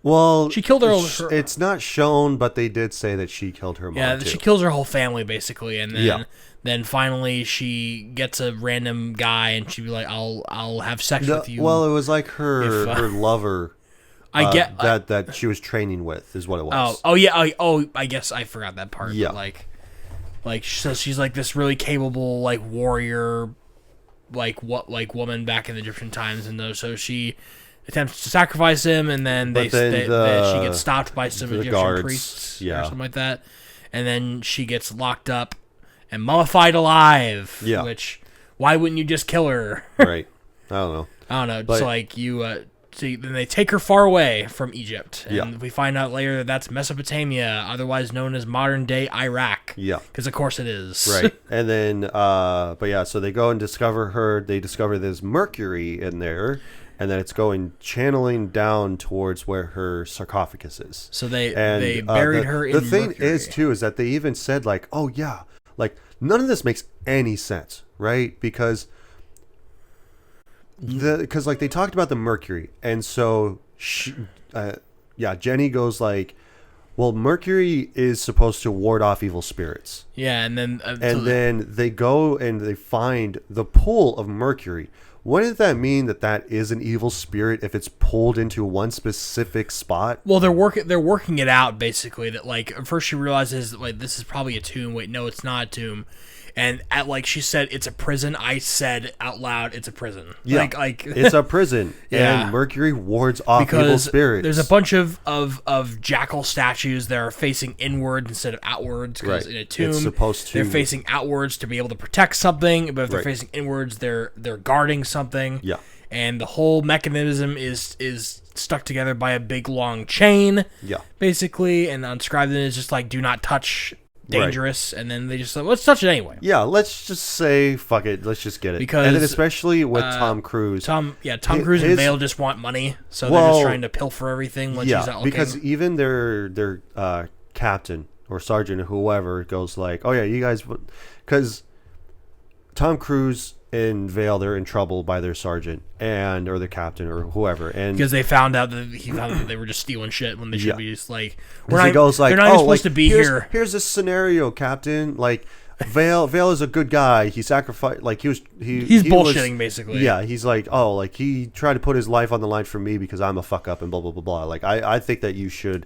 Well,
she killed her.
It's not shown, but they did say that she killed her mom.
Yeah,
too.
She kills her whole family basically, and then. Then finally she gets a random guy and she'd be like, I'll have sex with you.
Well, it was like her lover. I get that she was training with is what it was.
I guess I forgot that part. Yeah. But so she's like this really capable like warrior, woman back in the Egyptian times, and so she attempts to sacrifice him, and then she gets stopped by some Egyptian guards, priests or something like that, and then she gets locked up and mummified alive. Yeah. Which, why wouldn't you just kill her?
Right. I don't know.
But, so like you, then they take her far away from Egypt, and we find out later that that's Mesopotamia, otherwise known as modern day Iraq. Yeah. Because of course it is.
Right. And then, so they go and discover her. They discover there's mercury in there. and then it's going channeling down towards where her sarcophagus is.
So they
And
buried her in
the thing
Mercury.
is too is that they even said like, oh yeah, like none of this makes any sense, right? Because like they talked about the Mercury, and so Jenny goes like, well, Mercury is supposed to ward off evil spirits.
Yeah, and then
Then they go and they find the pool of Mercury. Wouldn't that mean that is an evil spirit if it's pulled into one specific spot?
well, they're working it out basically. That like at first she realizes that, like, this is probably a tomb. Wait, no, it's not a tomb. And like she said, it's a prison. I said out loud, it's a prison.
Yeah,
like
it's a prison,
Yeah.
and Mercury wards off evil
because
spirits.
there's a bunch of jackal statues that are facing inward instead of outwards. Because
Right.
in a tomb,
It's supposed to-
they're facing outwards to be able to protect something, but if they're
Right.
facing inwards, they're guarding something.
Yeah.
And the whole mechanism is stuck together by a big long chain.
Yeah.
Basically, and unscribed is just like, do not touch, dangerous, and then they just like, let's touch it anyway.
Yeah, let's just say fuck it. Let's just get it.
Because,
and then especially with Tom Cruise.
Tom Cruise and Vale just want money, so they're just trying to pilfer everything when she's not looking.
Because even their captain or sergeant or whoever goes like, oh yeah, you guys, because Tom Cruise and Vale, they're in trouble by their sergeant or their captain or whoever, and
because they found out that they were just stealing shit when they should be just like,
he goes like,
they're not even
oh,
supposed
like,
to be here.
Here's this scenario, Captain. Like, Vale is a good guy. He sacrificed, like he's
bullshitting basically.
Yeah, he's like, oh, like he tried to put his life on the line for me because I'm a fuck up and blah blah blah blah. Like, I think that you should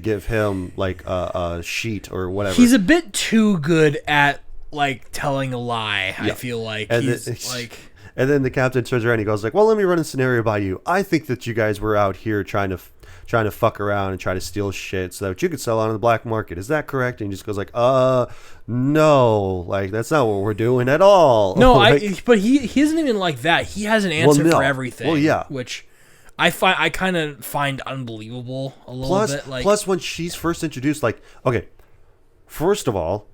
give him like a sheet or whatever.
He's a bit too good at like telling a lie.
Yeah.
I feel like
And
he's like.
And then the captain turns around and he goes like, well, let me run a scenario by you. I think that you guys were out here trying to fuck around and try to steal shit so that you could sell on the black market. Is that correct? And he just goes like, no, like that's not what we're doing at all.
No,
like,
but he isn't even like that. He has an answer for everything.
Well, yeah.
Which I kind of find unbelievable a little bit. Like,
plus when she's first introduced, like, okay, first of all,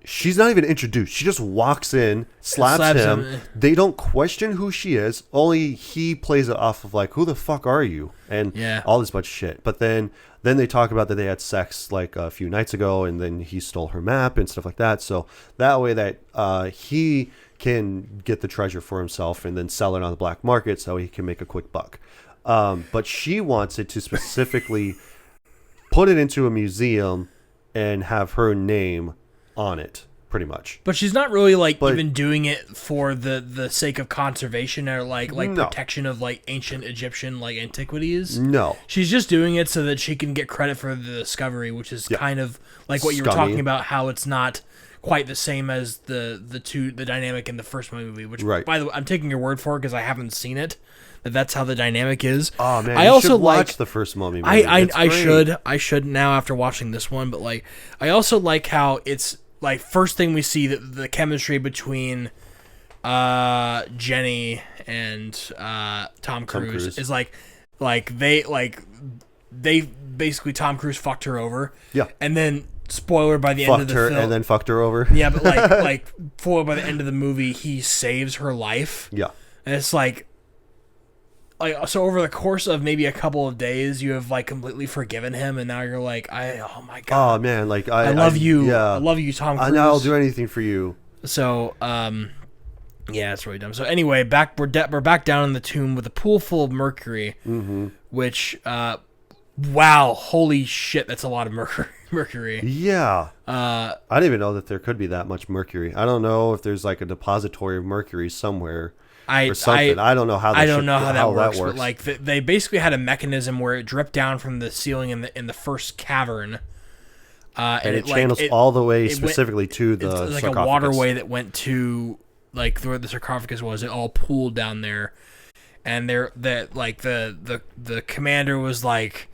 she's not even introduced. She just walks in, slaps him. They don't question who she is. Only he plays it off of like, who the fuck are you? And all this bunch of shit. But then they talk about that they had sex like a few nights ago, and then he stole her map and stuff like that. So that way that he can get the treasure for himself and then sell it on the black market so he can make a quick buck. But she wants it to specifically put it into a museum and have her name on it, pretty much.
But she's not really like even doing it for the sake of conservation or like protection of like ancient Egyptian like antiquities.
No,
she's just doing it so that she can get credit for the discovery, which is kind of like what you were talking about, how it's not quite the same as the dynamic in the first movie. Which, by the way, I'm taking your word for it because I haven't seen it. That's how the dynamic is.
Oh man,
I
you
also
should
like
watch the first Mummy movie.
I should now after watching this one, but like I also like how it's like first thing we see the chemistry between Jenny and Tom Cruise is like they basically Tom Cruise fucked her over.
Yeah.
And then spoiler by the end of the film.
And then fucked her over.
Yeah, but like spoiler by the end of the movie, he saves her life.
Yeah.
And it's like so over the course of maybe a couple of days, you have like completely forgiven him, and now you're like, oh my god,
oh man, like
I love you,
yeah.
I love you, Tom Cruise.
I'll do anything for you.
So, yeah, it's really dumb. So anyway, we're back down in the tomb with a pool full of mercury, which, wow, holy shit, that's a lot of mercury.
Yeah. I didn't even know that there could be that much mercury. I don't know if there's like a depository of mercury somewhere. Or something. I don't know how.
I don't know how that works. But like, they basically had a mechanism where it dripped down from the ceiling in the first cavern,
and it channels all the way specifically to the
it's like
sarcophagus.
A waterway that went to like where the sarcophagus was. It all pooled down there, and the commander was like,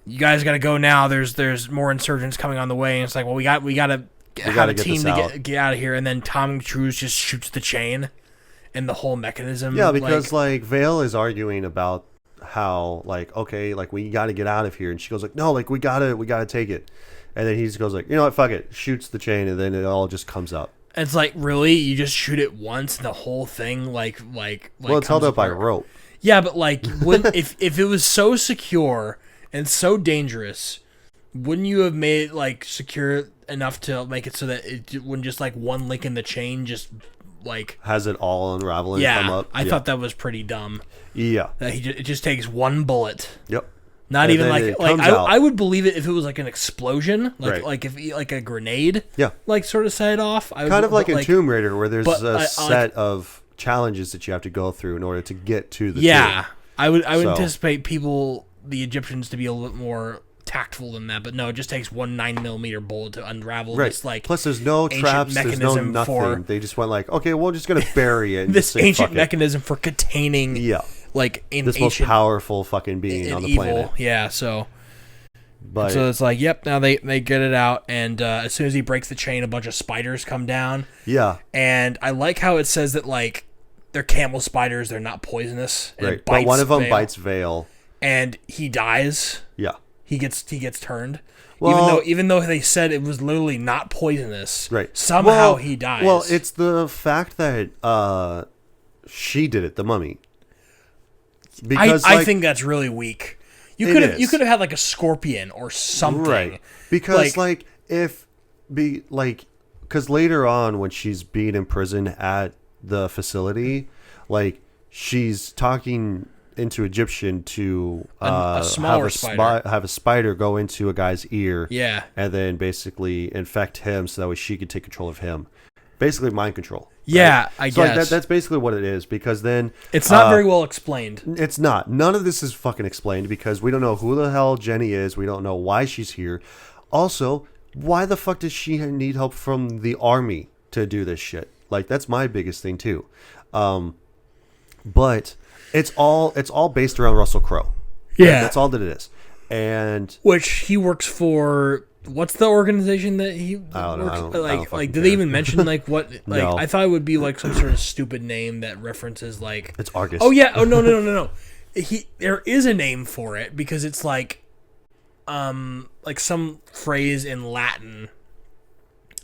"You guys got to go now. There's more insurgents coming on the way." And it's like, well, we got to have a team to get out of here. And then Tom Cruise just shoots the chain. And the whole mechanism.
Yeah, because like Vale is arguing about how like, okay, like we got to get out of here, and she goes like, no, like we gotta take it, and then he just goes like, you know what, fuck it, shoots the chain, and then it all just comes up.
And it's like, really, you just shoot it once, and the whole thing like
well, it's held up by rope.
Yeah, but like, if it was so secure and so dangerous, wouldn't you have made it like secure enough to make it so that it wouldn't just like one link in the chain just like
Has it all unravel and come
yeah?
up?
I thought that was pretty dumb.
Yeah.
That it just takes one bullet.
Yep.
Not
And
even
then it
like
comes out.
I would believe it if it was like an explosion,
Right.
like if like a grenade,
Yeah.
like sort of set it off.
Kind of like in Tomb Raider, where there's
but
a set of challenges that you have to go through in order to get to the
yeah.
tomb.
I would
So-
anticipate the Egyptians to be a little bit more tactful than that, but no, it just takes one 9mm bullet to unravel
Right.
this like
Plus, there's no
ancient
traps. There's no
mechanism
nothing.
for
They just went like, okay, we're just gonna bury it. And
this
just say,
ancient
fuck it.
mechanism for containing
Yeah.
like an
This most
ancient
powerful fucking being
and
on the
evil.
planet.
Yeah, so
But
it's like, yep. Now they get it out, and as soon as he breaks the chain, a bunch of spiders come down.
yeah,
And I like how it says that like they're camel spiders, they're not poisonous. And it
right. But one of them
Vale,
bites Vale.
and he dies.
Yeah.
He gets turned.
Well-
even though they said it was literally not poisonous,
Right.
Somehow
Well-
he dies.
Well, it's the fact that she did it, the mummy. Because
I
like,
think that's really weak. You
It
could
is.
have had like a scorpion or something.
right. Because like if because later on when she's being imprisoned at the facility, like she's talking into Egyptian to
smaller spider.
have a spider go into a guy's ear,
Yeah.
and then basically infect him so that way she could take control of him. Basically mind control.
Yeah, I
So like
guess.
that's basically what it is, because then
It's not very well explained.
it's not. None of this is fucking explained because we don't know who the hell Jenny is. We don't know why she's here. Also, why the fuck does she need help from the army to do this shit? Like, that's my biggest thing too. But it's all based around Russell Crowe.
Yeah.
That's all that it is. And
Which he works for. What's the organization that he
I don't know.
works?
I don't fucking
Did they
care.
even mention like what? Like
No.
I thought it would be like some sort of stupid name that references like.
it's Argus.
Oh yeah. Oh no. There is a name for it because it's like some phrase in Latin.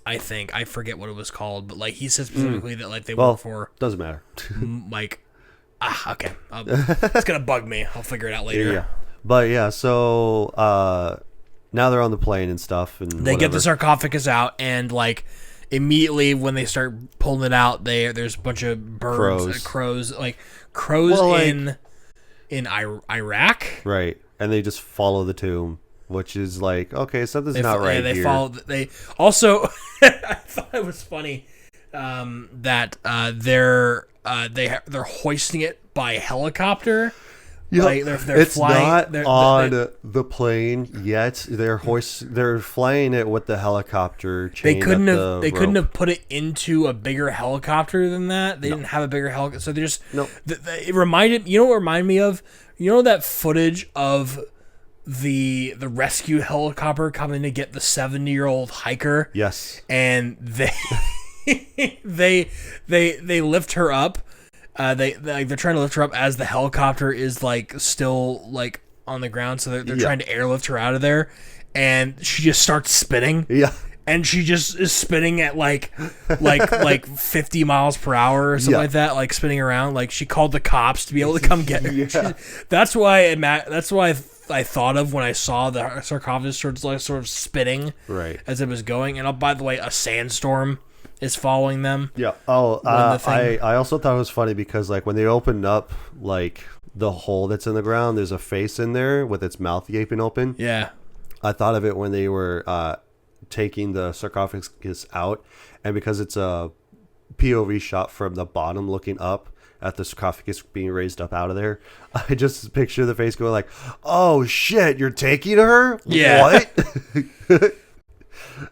I think I forget what it was called, but like he said specifically that like they
Well,
work for
doesn't matter.
like okay, it's gonna bug me. I'll figure it out later.
Yeah. But yeah, so now they're on the plane and stuff, and
They get
whatever.
the sarcophagus out, and like immediately when they start pulling it out, there's a bunch of birds, crows
Well, like-
in Iraq.
Right, and they just follow the tomb, which is like, okay, something's not right
Yeah, they
here.
follow. They also, I thought it was funny that they're hoisting it by helicopter.
Yep.
Like they're
it's
flying.
not
they're-
on the plane yet. They're flying it with the helicopter.
They
chained
couldn't
at
have.
the
They couldn't
rope.
have put it into a bigger helicopter than that. They didn't have a bigger helicopter, so they just.
Nope.
It reminded. You know what it reminded me of? You know that footage of the rescue helicopter coming to get the 70-year-old hiker.
Yes.
And they they lift her up. They're trying to lift her up as the helicopter is like still like on the ground, so they're
Yeah.
trying to airlift her out of there, and she just starts spinning.
Yeah.
And she just is spinning at like 50 miles per hour or something
Yeah.
like that, like spinning around. Like she called the cops to be able to come get her.
Yeah.
That's why I thought of when I saw the sarcophagus sort of spinning
Right.
as it was going. And by the way, a sandstorm is following them.
Yeah. Oh,
the thing-
I also thought it was funny because like when they opened up like the hole that's in the ground, there's a face in there with its mouth gaping open.
Yeah.
I thought of it when they were taking the sarcophagus out, and because it's a POV shot from the bottom looking up at the sarcophagus being raised up out of there, I just picture the face going like, "Oh shit, you're taking her?
Yeah.
What?"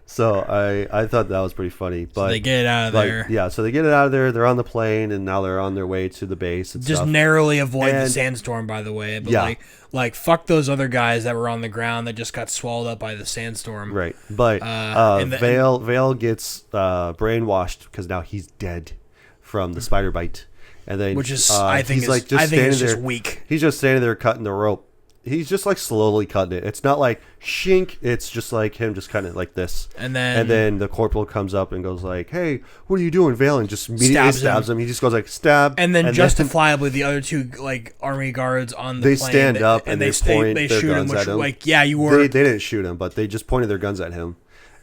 So I thought that was pretty funny. But
They get it out of
like,
there.
yeah, so they get it out of there. They're on the plane, and now they're on their way to the base and
Just
stuff.
narrowly avoid the
And-
sandstorm, by the way. But
Yeah.
like fuck those other guys that were on the ground that just got swallowed up by the sandstorm.
Right, but
and the-
Vale gets brainwashed because now he's dead from the spider bite, and then
Which is I think
he's
is
like just
I think
standing
it's
there.
just weak.
He's just standing there cutting the rope, he's just like slowly cutting it. It's not like shink. It's just like him just kind of like this.
And then
the corporal comes up and goes like, "Hey, what are you doing, Vale?" And just immediately stabs him. He just goes like stab.
And then justifiably, the other two like army guards on the plane,
stand up and they point
they
their
shoot him,
guns
which
at him.
like yeah, you were.
They didn't shoot him, but they just pointed their guns at him.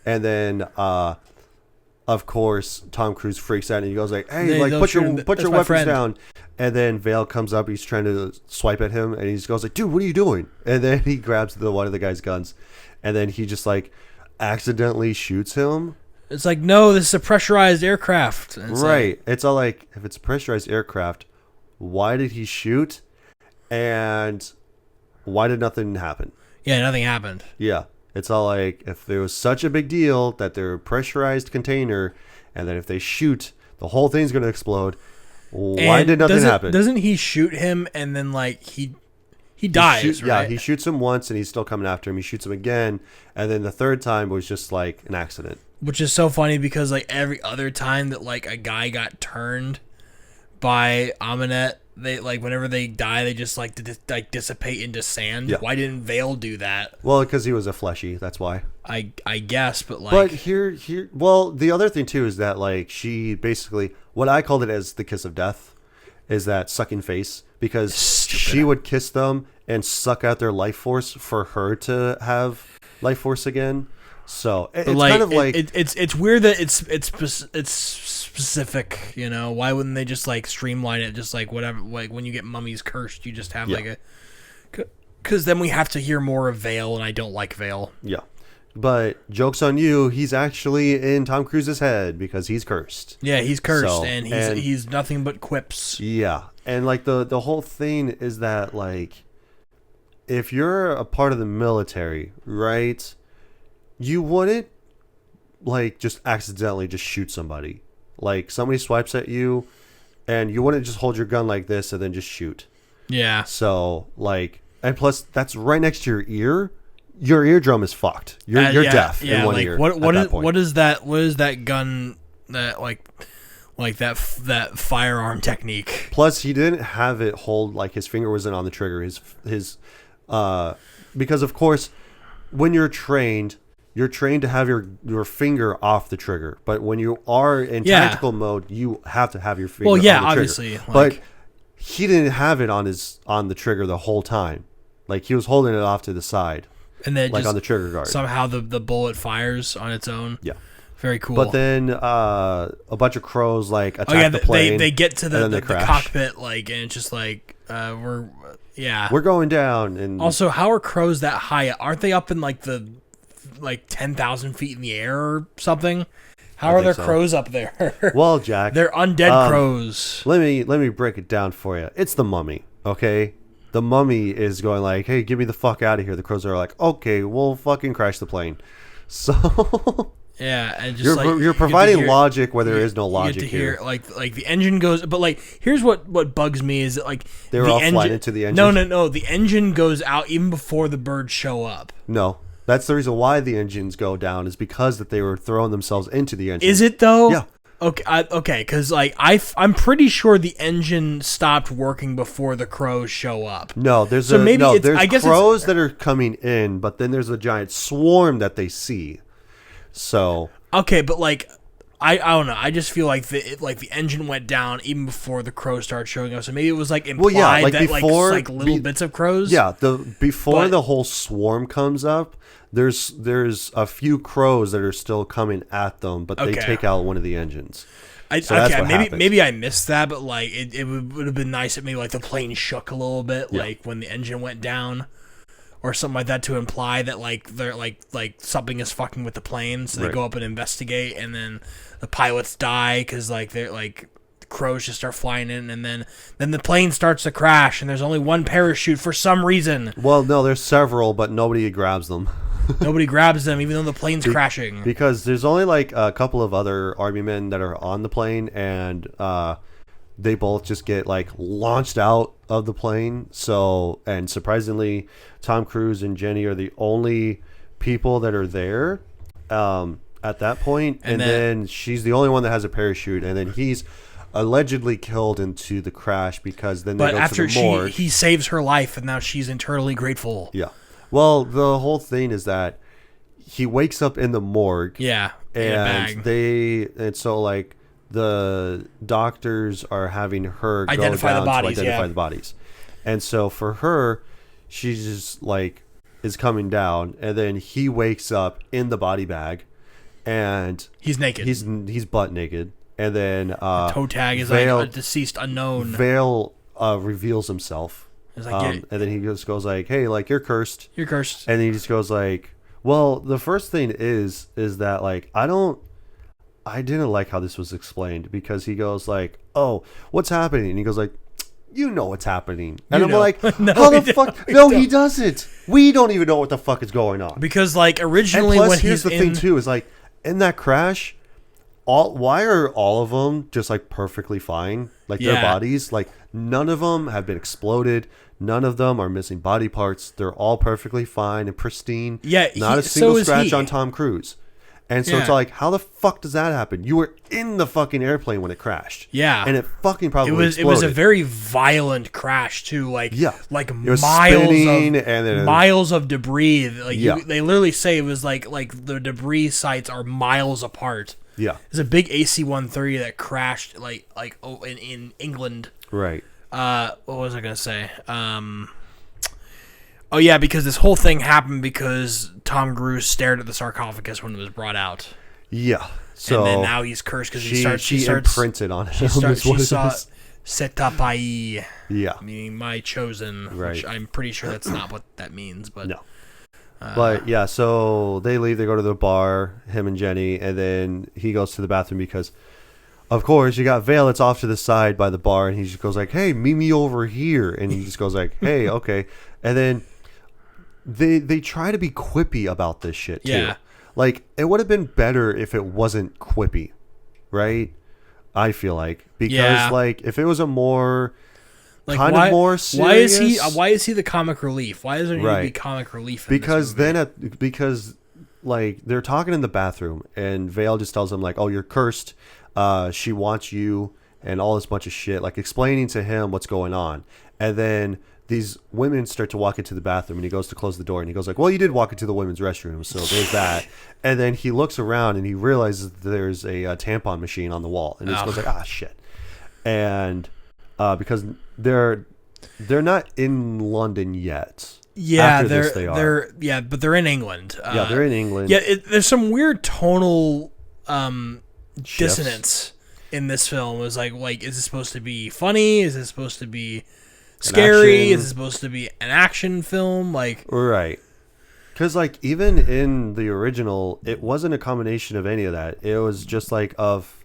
And then, of course, Tom Cruise freaks out and he goes like, "Hey, like put your weapons down." And then Vale comes up. He's trying to swipe at him, and he goes like, "Dude, what are you doing?" And then he grabs one of the guy's guns, and then he just like accidentally shoots him.
It's like, no, this is a pressurized aircraft. It's
right. It's all like, if it's a pressurized aircraft, why did he shoot? And why did nothing happen?
Yeah, nothing happened.
Yeah. It's all like, if there was such a big deal that they're a pressurized container, and then if they shoot, the whole thing's going to explode. Why did nothing happen?
Doesn't he shoot him and then like he dies? Right?
Yeah, he shoots him once and he's still coming after him. He shoots him again, and then the third time was just like an accident.
Which is so funny because like every other time that like a guy got turned by Aminet, they like whenever they die, they just like dissipate into sand.
Yeah.
Why didn't Vale do that?
Well, because he was a fleshy. That's why.
I guess, but like.
But here, well, the other thing too is that like she basically, what I called it as the kiss of death, is that sucking face, because she would kiss them and suck out their life force for her to have life force again. So it's
like,
kind of like
it's weird that it's specific, you know. Why wouldn't they just like streamline it, just like whatever, like when you get mummies cursed, you just have like a, because then we have to hear more of Vale, and I don't like Vale.
Yeah. But joke's on you, he's actually in Tom Cruise's head because he's cursed.
Yeah, he's cursed, and he's nothing but quips.
Yeah, and like the whole thing is that like, if you're a part of the military, right, you wouldn't like just accidentally just shoot somebody. Like somebody swipes at you, and you wouldn't just hold your gun like this and then just shoot.
Yeah.
So like, and plus that's right next to your ear. Your eardrum is fucked. You're deaf in one
like,
ear.
What is that gun that like that firearm technique?
Plus, he didn't have it hold like his finger wasn't on the trigger. His because of course, when you're trained to have your finger off the trigger. But when you are in tactical mode, you have to have your finger.
Well, yeah,
on the
obviously.
trigger. But he didn't have it on the trigger the whole time. Like he was holding it off to the side.
And then
like
just
on the trigger guard.
Somehow the bullet fires on its own.
Yeah.
Very cool.
But then a bunch of crows like attack the plane.
They get to the cockpit like, and it's just like we're
going down. And
also, how are crows that high? Aren't they up in like 10,000 feet in the air or something? How are there crows up there?
Well, Jack,
they're undead crows.
Let me break it down for you. It's the Mummy, okay? The Mummy is going like, "Hey, get me the fuck out of here." The crows are like, "Okay, we'll fucking crash the plane." So
yeah, and just
you're providing logic where there is no logic
you get to
here.
Hear, like the engine goes, but like here's what bugs me is that like
they were all flying into the engine.
No, the engine goes out even before the birds show up.
No, that's the reason why the engines go down, is because that they were throwing themselves into the engine.
Is it though?
Yeah.
Okay, because like I'm pretty sure the engine stopped working before the crows show up.
No, there's crows that are coming in, but then there's a giant swarm that they see. So
okay, but like I don't know. I just feel like the engine went down even before the crows started showing up. So maybe it was like implied that before, like little bits of crows.
Yeah, before the whole swarm comes up. There's a few crows that are still coming at them, but they take out one of the engines.
Maybe I missed that, but like it would have been nice if maybe like the plane shook a little bit, like when the engine went down, or something like that, to imply that like they're like something is fucking with the plane. So they go up and investigate, and then the pilots die because like they're like the crows just start flying in, and then the plane starts to crash, and there's only one parachute for some reason.
Well, no, there's several, but nobody grabs them.
Nobody grabs them, even though the plane's crashing.
Because there's only like a couple of other army men that are on the plane, and they both just get like launched out of the plane. So, and surprisingly, Tom Cruise and Jenny are the only people that are there at that point. And then she's the only one that has a parachute. And then he's allegedly killed into the crash because then they
But
go
after
to the morgue.
he saves her life, and now she's internally grateful.
Yeah. Well, the whole thing is that he wakes up in the morgue.
Yeah. In a bag.
And so like the doctors are having her
Identify
go
the
down
bodies,
to identify
yeah.
the bodies. And so for her, she's just like is coming down, and then he wakes up in the body bag, and
He's naked.
He's butt naked, and then
toe tag is
Vale,
like a deceased unknown.
Vale reveals himself,
It's like,
and then he just goes like, "Hey, like you're cursed."
You're cursed.
And he just goes like, well, the first thing is that like I didn't like how this was explained, because he goes like, "Oh, what's happening?" And he goes like, "You know what's happening." And I'm like,
No,
how the
we
fuck?
don't.
No, he doesn't. We don't even know what the fuck is going on.
Because like
And
originally
plus,
when
here's
he's
the thing too, is like in that crash, why are all of them just like perfectly fine? Like their
Yeah.
bodies, like none of them have been exploded. None of them are missing body parts. They're all perfectly fine and pristine.
Yeah,
not a
so
single
is
scratch
he.
on Tom Cruise. And so it's
Yeah.
like, how the fuck does that happen? You were in the fucking airplane when it crashed.
Yeah.
and it fucking probably
it was a
exploded.
very violent crash too. Like
Yeah.
like
It was
miles
spinning,
of
and then
miles of debris. Like
Yeah.
they literally say it was like the debris sites are miles apart.
Yeah,
There's a big AC-130 that crashed in England.
right.
What was I gonna say? Oh yeah, because this whole thing happened because Tom Cruise stared at the sarcophagus when it was brought out,
Yeah. So
and then now he's cursed because
she
she starts
imprinted on him.
she saw "C'est ta pays,"
Yeah.
meaning my chosen.
Right.
Which I'm pretty sure that's not what that means, but
No. But yeah, so they leave, they go to the bar, him and Jenny, and then he goes to the bathroom because, of course, you got Vale that's off to the side by the bar, and he just goes like, "Hey, meet me over here," and he just goes like, "Hey, okay," and then they try to be quippy about this shit too.
Yeah.
Like it would have been better if it wasn't quippy, right? I feel like because
Yeah.
like if it was a more
like
kind
why,
of more serious,
why is he the comic relief? Why is there need to be
Right.
comic relief? In
because
this movie?
then because like they're talking in the bathroom and Vale just tells him like, "Oh, you're cursed. She wants you," and all this bunch of shit, like explaining to him what's going on. And then these women start to walk into the bathroom, and he goes to close the door, and he goes like, "Well, you did walk into the women's restroom, so there's that." And then he looks around and he realizes that there's a tampon machine on the wall, and he just goes like, "Ah, shit." And because they're not in London yet.
Yeah,
After this, they are.
but they're in England.
Yeah, they're in England.
Yeah, there's some weird tonal
Shifts.
dissonance in this film. It was like, is it supposed to be funny? Is it supposed to be scary?
action.
Is it supposed to be an action film? Like,
Right. Because, like, even in the original, it wasn't a combination of any of that. It was just, like, of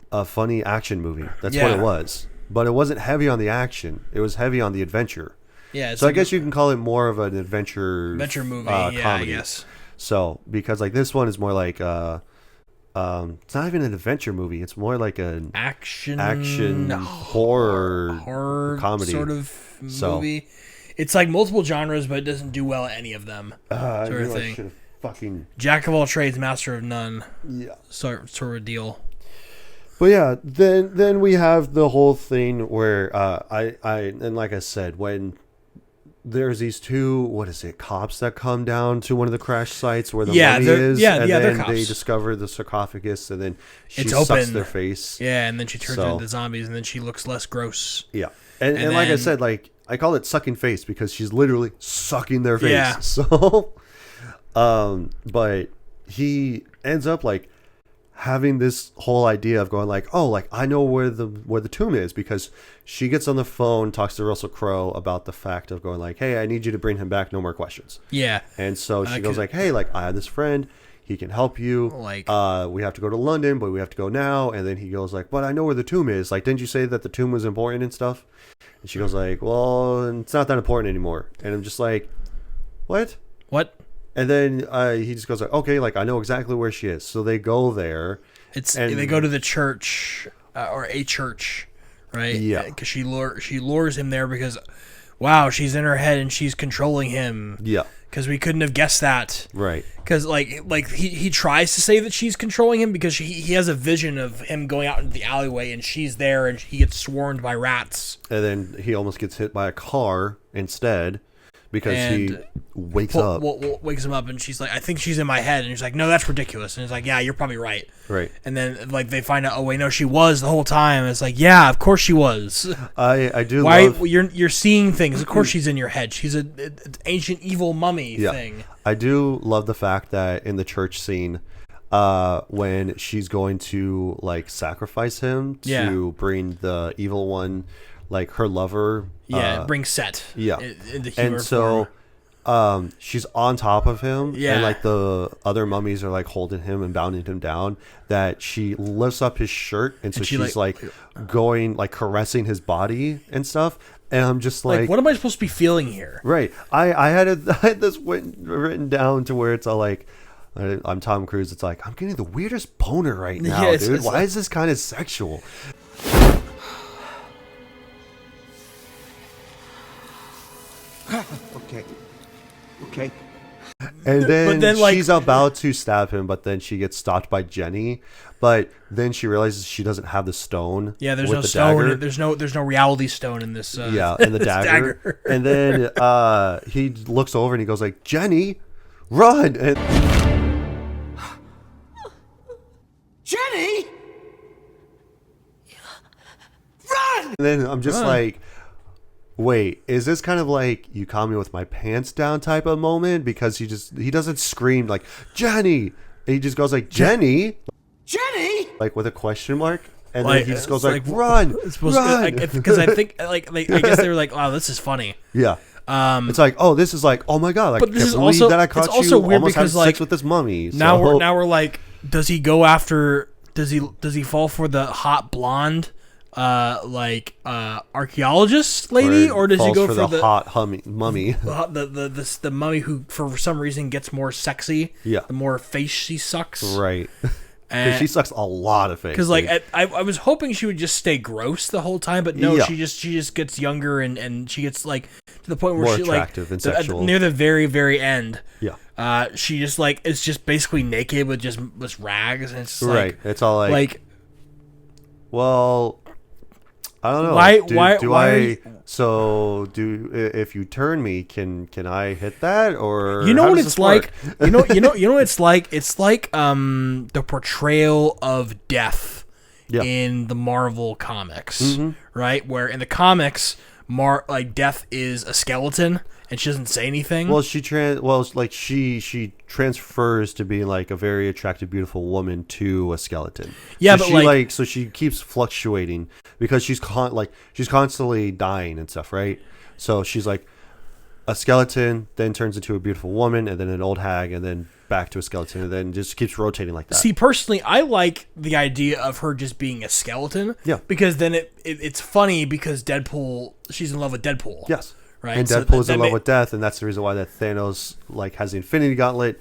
a funny action movie. That's what
Yeah.
it was. But it wasn't heavy on the action. It was heavy on the adventure.
yeah, it's
So I
like
guess you can call it more of an adventure
movie. Yeah,
comedy.
I guess.
So, because, like, this one is more like, it's not even an adventure movie. It's more like an
Action
horror comedy.
sort of
So-
movie. It's like multiple genres, but it doesn't do well at any of them.
I
sort of
knew I
thing.
should have fucking...
Jack of all trades, master of none.
Yeah.
Sort of deal.
But yeah, then we have the whole thing where and like I said, when there's these two, what is it, cops that come down to one of the crash sites where the mummy is, and
they're
then
cops.
they discover the sarcophagus, and then she
It's
sucks
open.
their face.
Yeah, and then she turns
So-
into zombies, and then she looks less gross.
Yeah, and
And
like I
then-
said, like I call it sucking face because she's literally sucking their face.
Yeah.
So, but he ends up like having this whole idea of going like, oh, like I know where the tomb is, because she gets on the phone, talks to Russell Crowe about the fact of going like, hey, I need you to bring him back, no more questions.
Yeah.
And so she goes
'cause-
like, hey, like I have this friend, he can help you.
Like-
we have to go to London, but we have to go now. And then he goes like, but I know where the tomb is. Like, didn't you say that the tomb was important and stuff? And she goes like, well, it's not that important anymore. And I'm just like, what?
What?
And then he just goes like, okay, like I know exactly where she is. So they go there. And-
They go to the church or a church, right?
Yeah.
Because she lures him there because, wow, she's in her head and she's controlling him.
Yeah.
because we couldn't have guessed that.
Right.
Because like he tries to say that she's controlling him because he has a vision of him going out into the alleyway and she's there and he gets swarmed by rats.
And then he almost gets hit by a car instead because he wakes up.
Wakes him up and she's like, I think she's in my head. And he's like, no, that's ridiculous. And he's like, yeah, you're probably right.
Right.
And then like they find out, oh wait, no, she was the whole time. And it's like, yeah, of course she was.
I do
Why
love...
you're seeing things? Of course she's in your head. She's an ancient evil mummy thing.
I do love the fact that in the church scene, when she's going to like sacrifice him to bring the evil one, like her lover,
bring Set.
Yeah,
into human
and so she's on top of him,
Yeah.
and like the other mummies are like holding him and bounding him down. That she lifts up his shirt, and so she's like going like caressing his body and stuff. And I'm just like,
what am I supposed to be feeling here?
Right. I had this written down to where it's all like, I'm Tom Cruise. It's like, I'm getting the weirdest boner right now,
Yes,
dude.
it's
Why
like-
is this kind of sexual?
Okay.
And then,
then, like-
she's about to stab him, but then she gets stopped by Jenny. But then she realizes she doesn't have the stone.
Yeah, there's
with
no
the
stone.
dagger.
There's no reality stone in this.
Yeah, and the
this
dagger. And then he looks over and he goes like, Jenny, run! And
Jenny!
And then I'm just like, wait, is this kind of like you caught me with my pants down type of moment? Because he doesn't scream like Jenny. He just goes like Jenny, like with a question mark, and then he just goes like run, run.
Because I think I guess they were like, wow, this is funny.
Yeah. It's like, oh, this is like, oh my god, like,
But
I
this
can't
is
believe
also
that I caught
it's also
you
weird
almost having
because like
sex with this mummy.
Now
So-
we're like, does he go after? Does he fall for the hot blonde? Archaeologist lady, or does he
falls
go
for the hot mummy?
the mummy who for some reason gets more sexy?
Yeah.
The more face she sucks.
Right.
And-
Because she sucks a lot of face.
Because like
dude.
I was hoping she would just stay gross the whole time, but no,
Yeah.
she just gets younger and she gets like to the point where
More
she
attractive and sexual.
near the very end.
Yeah.
She just like is just basically naked with just rags, and it's just
Right. It's all like, well, I don't know.
Why-
Do
why
I?
are you-
So if you turn me, can I hit that, or
you know
how
what
does
it's
this
like?
work?
you know what it's like? It's like the portrayal of death
Yeah.
in the Marvel comics,
Mm-hmm.
right? Where in the comics, death is a skeleton and she doesn't say anything.
Well, she transfers to being like a very attractive, beautiful woman to a skeleton.
Yeah,
so
but,
she
like-
so she keeps fluctuating because she's constantly dying and stuff, right? So she's like a skeleton, then turns into a beautiful woman, and then an old hag, and then back to a skeleton, and then just keeps rotating like that.
See, personally, I like the idea of her just being a skeleton.
Yeah.
Because then it's funny because she's in love with Deadpool.
Yes.
Right.
And
So
Deadpool's
that
in love
ma-
with death, and that's the reason why that Thanos like has the Infinity Gauntlet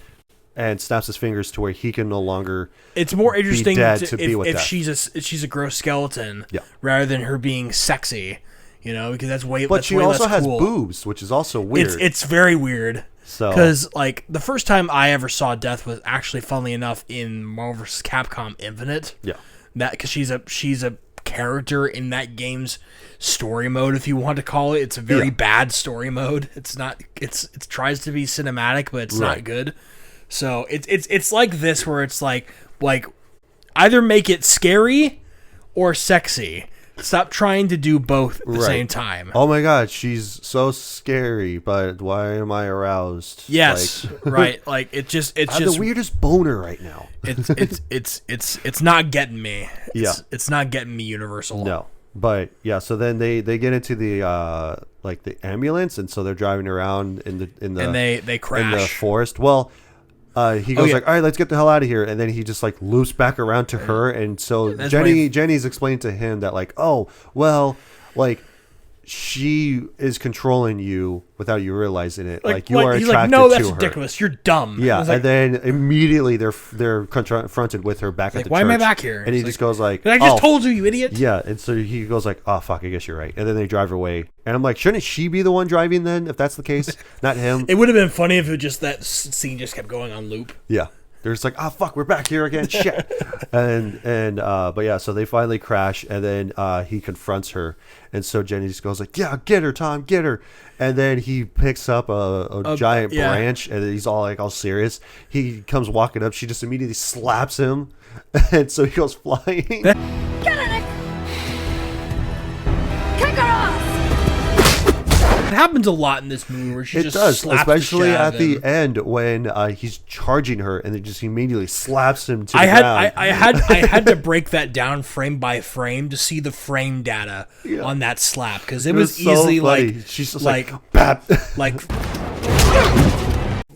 and snaps his fingers to where he can no longer.
It's more interesting
dead to be with
if
death.
she's a gross skeleton,
Yeah.
rather than her being sexy. You know, because that's way.
But
that's
she
way
also
less
has
cool.
boobs, which is also weird.
It's very weird.
So-
because like the first time I ever saw Death was actually, funnily enough, in Marvel vs. Capcom Infinite.
Yeah.
That because she's a character in that game's story mode, if you want to call it. It's a very bad story mode. It's not. It tries to be cinematic, but it's not
Right.
good. So it's like this where it's like either make it scary or sexy. Stop trying to do both at the
Right.
same time.
Oh my god, she's so scary, but why am I aroused?
Yes,
Like,
right. Like it's just
I have the weirdest boner right now.
it's not getting me. It's not getting me, Universal.
No, but yeah. So then they get into the the ambulance, and so they're driving around in the
And they
in the
crash.
forest. Well, he goes
yeah.
like, all right, let's get the hell out of here, and then he just like loops back around to her, and so
That's when
Jenny's explained to him that like, oh well, like she is controlling you without you realizing it. Like you
what?
are
He's
attracted
like, no,
to
that's
her.
ridiculous. You're dumb.
Yeah,
It's like,
and then immediately they're confronted with her back at
like,
the
why
church.
am I back here?
And he
It's
just
like,
goes like,
I just
"Oh,
told you, you idiot.
yeah." And so he goes like, "Oh fuck, I guess you're right." And then they drive away. And I'm like, shouldn't she be the one driving then, if that's the case, not him?
It would have been funny if it just that scene just kept going on loop.
Yeah. They're just like, oh fuck, we're back here again. Shit. But yeah, so they finally crash, and then he confronts her, and so Jenny just goes like, yeah, get her, Tom, get her. And then he picks up a giant branch, and he's all serious. He comes walking up, she just immediately slaps him, and so he goes flying.
Get her, Nick! Kick her off!
It happens a lot in this movie where she
It
just
does,
slaps
especially
the shit out
at
of
the
him.
end when he's charging her, and it just immediately slaps him to the
I
ground.
had to break that down frame by frame to see the frame data on that slap because it was
so
easily
funny.
like
She's just
like
bap.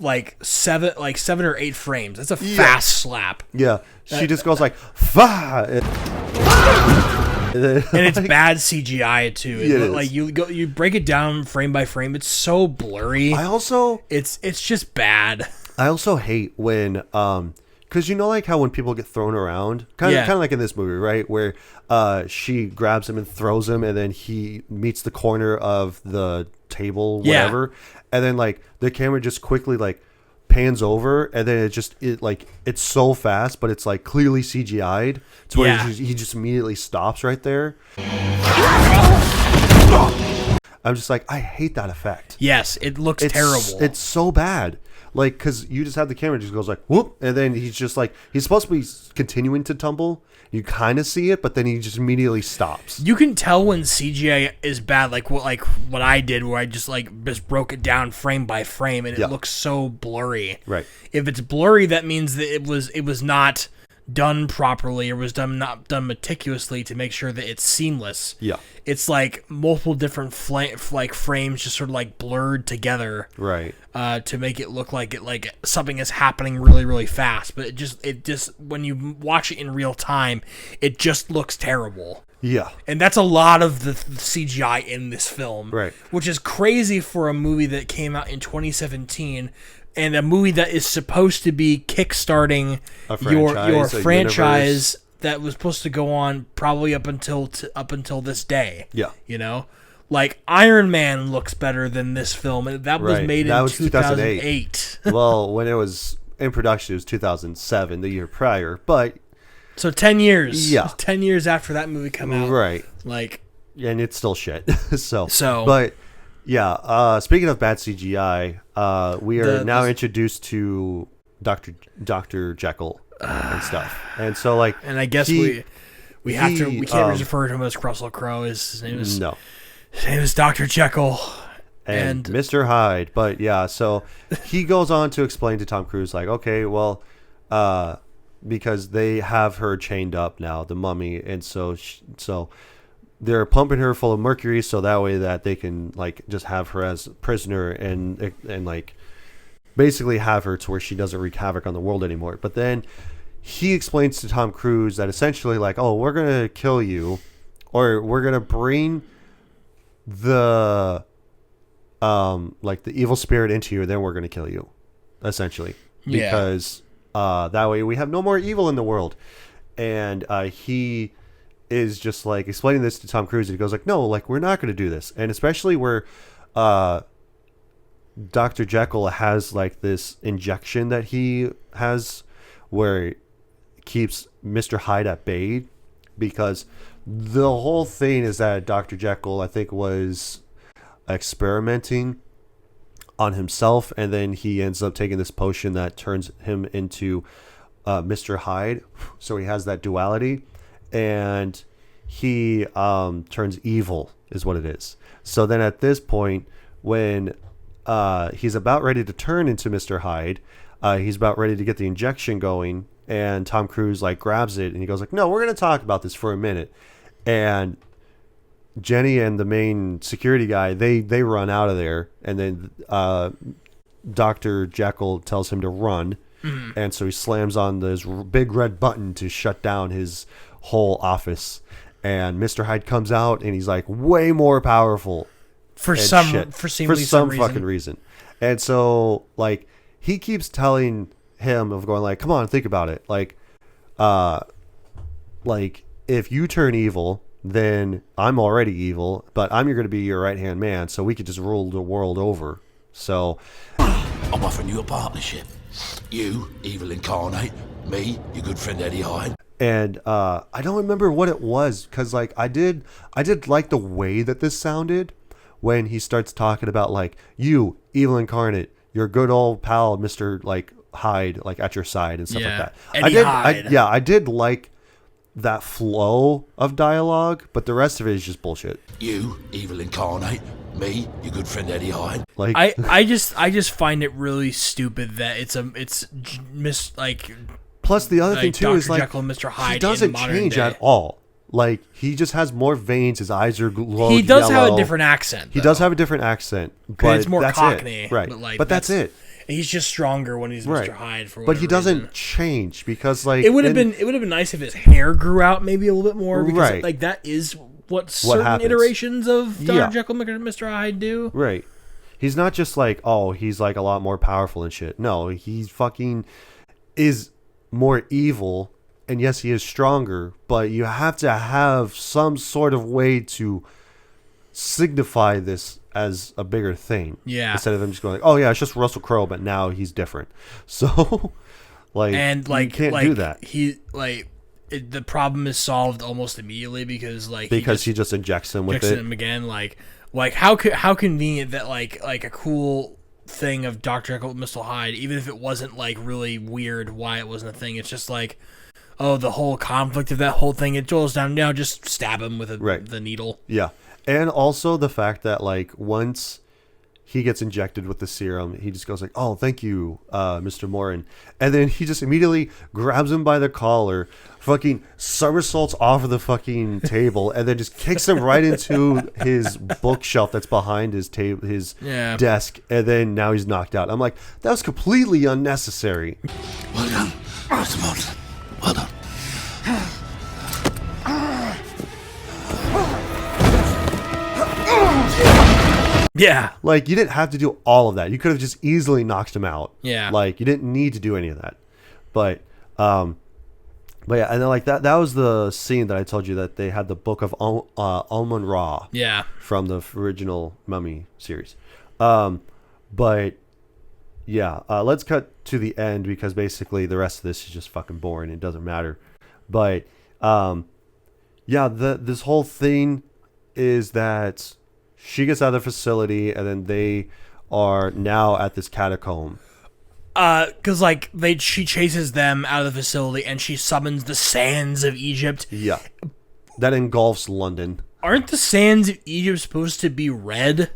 like seven or 8 frames. That's a fast slap,
Yeah, she just goes like, "Fa!"
and it's bad CGI too.
Yeah, it is.
Like you break it down frame by frame. It's so blurry. It's just bad.
I also hate when because like how when people get thrown around, kind of like in this movie, right, where she grabs him and throws him, and then he meets the corner of the table, whatever, and then like the camera just quickly like pans over, and then it's so fast, but it's like clearly CGI'd to where he just immediately stops right there. I'm just like, I hate that effect.
Yes, it looks terrible.
It's so bad. Like, because you just have the camera just goes like, whoop, and then he's just like, he's supposed to be continuing to tumble. You kind of see it, but then he just immediately stops.
You can tell when CGI is bad, like what I did, where I just broke it down frame by frame, and it looks so blurry.
Right.
If it's blurry, that means that it was not done properly, or was not done meticulously to make sure that it's seamless.
Yeah.
It's like multiple different frames just sort of like blurred together.
Right.
To make it look like something is happening really, really fast, but it just when you watch it in real time, it just looks terrible.
Yeah.
And that's a lot of the CGI in this film,
Right.
Which is crazy for a movie that came out in 2017 and a movie that is supposed to be kickstarting your franchise that was supposed to go on probably up until this day.
Yeah.
You know? Like, Iron Man looks better than this film. And that was made in 2008.
Well, when it was in production, it was 2007, the year prior. But
so 10 years.
Yeah.
10 years after that movie came out.
Right.
Like,
and it's still shit. so.
But,
yeah. Speaking of bad CGI, we are now introduced to Dr. Jekyll and stuff. And so, like.
And I guess we can't refer to him as Russell Crowe. His name is.
No.
His name is Dr. Jekyll
and Mr. Hyde. But yeah, so he goes on to explain to Tom Cruise, like, okay, well, because they have her chained up now, the mummy, and so they're pumping her full of mercury, so that way that they can like just have her as a prisoner and like basically have her to where she doesn't wreak havoc on the world anymore. But then he explains to Tom Cruise that essentially, like, oh, we're gonna kill you, or we're gonna bring the like the evil spirit into you, then we're going to kill you, essentially, because that way we have no more evil in the world. And he is just like explaining this to Tom Cruise, and he goes like, no, like, we're not going to do this. And especially where Dr. Jekyll has like this injection that he has where it keeps Mr. Hyde at bay, because the whole thing is that Dr. Jekyll, I think, was experimenting on himself, and then he ends up taking this potion that turns him into Mr. Hyde. So he has that duality, and he turns evil, is what it is. So then at this point, when he's about ready to turn into Mr. Hyde, he's about ready to get the injection going, and Tom Cruise like grabs it, and he goes like, no, we're going to talk about this for a minute. And Jenny and the main security guy, they run out of there, and then Dr. Jekyll tells him to run, and so he slams on this big red button to shut down his whole office. and Mr. Hyde comes out and he's like way more powerful
for
and
some
shit.
for
some
some
fucking reason. And so like he keeps telling him of going like, come on, think about it. Like if you turn evil, then I'm already evil, but I'm going to be your right hand man, so we could just rule the world over. So
I'm offering you a partnership. You, evil incarnate. Me, your good friend Eddie Hyde.
And I don't remember what it was, because like I did like the way that this sounded when he starts talking about like, you evil incarnate, your good old pal Mr. like Hyde, like at your side and stuff like that.
Eddie Hyde.
I did like that flow of dialogue, but the rest of it is just bullshit.
You, evil incarnate. Me, your good friend Eddie Hyde.
Like
I just find it really stupid that
plus the other thing
like
too
Dr.
is like
Jekyll and Mr. Hyde
he doesn't
in modern
change
day.
at all. Like he just has more veins. His eyes are glowing.
He does have a
yellow.
different accent.
He does have a different accent, but
it's more
that's
Cockney,
it. Right?
but
that's it.
He's just stronger when he's
Right.
Mr. Hyde for
But he
whatever
doesn't
reason.
change because like
It would have been nice if his hair grew out maybe a little bit more because
Right.
like that is what certain
happens.
iterations of Dr.
Yeah.
Jekyll and Mr. Hyde do.
Right. He's not just like, oh, he's like a lot more powerful and shit. No, he's fucking is more evil. And yes, he is stronger, but you have to have some sort of way to signify this as a bigger thing.
Yeah.
Instead of him just going like, oh yeah, it's just Russell Crowe, but now he's different. So, like,
And like
you can't
like,
do that
the problem is solved almost immediately because
he just injects him with
injects
it.
him again. Like how convenient that like a cool thing of Dr. Jekyll and Mr. Hyde, even if it wasn't like really weird why it wasn't a thing. It's just like, oh, the whole conflict of that whole thing. It boils down now. Just stab him with the needle.
Yeah. And also the fact that like once he gets injected with the serum, he just goes like, oh, thank you, Mr. Morin. And then he just immediately grabs him by the collar, fucking somersaults off of the fucking table, and then just kicks him right into his bookshelf that's behind his desk. And then now he's knocked out. I'm like, that was completely unnecessary.
Well done, Rosamond. Well done.
Yeah.
Like, you didn't have to do all of that. You could have just easily knocked him out.
Yeah.
Like, you didn't need to do any of that. But yeah, and then like that was the scene that I told you that they had the Book of Amun-Ra.
Yeah.
From the original Mummy series. But yeah, let's cut to the end because basically the rest of this is just fucking boring. It doesn't matter. But yeah, this whole thing is that she gets out of the facility, and then they are now at this catacomb.
Because like she chases them out of the facility, and she summons the sands of Egypt.
Yeah, that engulfs London.
Aren't the sands of Egypt supposed to be red?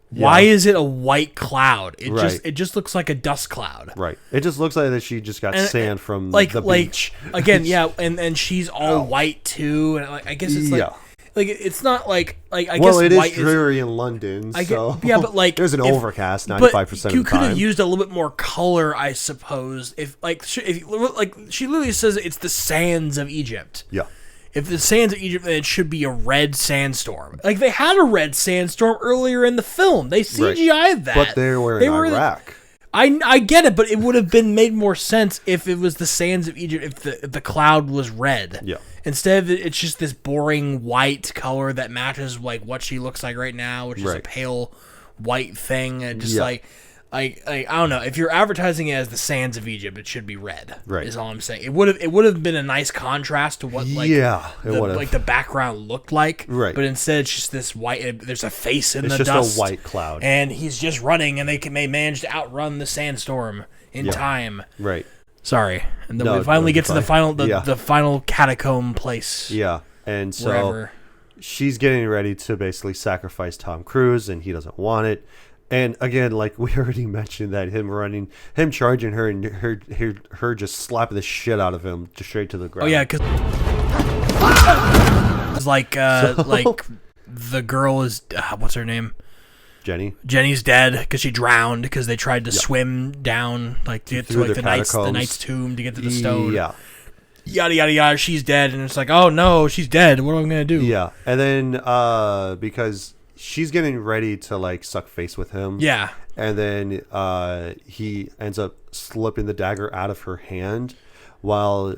Why is it a white cloud? It just looks like a dust cloud.
Right. It just looks like that she just got sand from the beach.
Again, yeah, and she's all white too, and I guess it's like. Like it's not like I guess.
Well, it
white
is dreary in London, so
yeah, but like
there's an overcast 95% of the time.
You could have used a little bit more color, I suppose. If she literally says it's the sands of Egypt.
Yeah.
If the sands of Egypt, then it should be a red sandstorm. Like they had a red sandstorm earlier in the film. They CGI'd that,
but they were in Iraq.
I get it, but it would have been made more sense if it was the sands of Egypt, if the cloud was red.
Yeah.
Instead of it's just this boring white color that matches like what she looks like right now, which is a pale white thing, and just like I don't know. If you're advertising it as the sands of Egypt, it should be red. Right. Is all I'm saying. It would have been a nice contrast to what the background looked like.
Right.
But instead, it's just this white. There's a face in the dust.
It's just a white cloud,
and he's just running, and they manage to outrun the sandstorm in time.
Right.
Sorry, and then we finally get to the final catacomb place.
Yeah, and so she's getting ready to basically sacrifice Tom Cruise, and he doesn't want it. And again, like we already mentioned, that him charging her, and her just slapping the shit out of him just straight to the ground.
Oh yeah, because like the girl is what's her name? Jenny's dead because she drowned because they tried to swim down like to get to like the knight's tomb to get to the stone.
Yeah.
yada yada yada, she's dead, and it's like, oh no, she's dead. What am I gonna do?
Yeah, and then because she's getting ready to like suck face with him.
Yeah.
And then he ends up slipping the dagger out of her hand while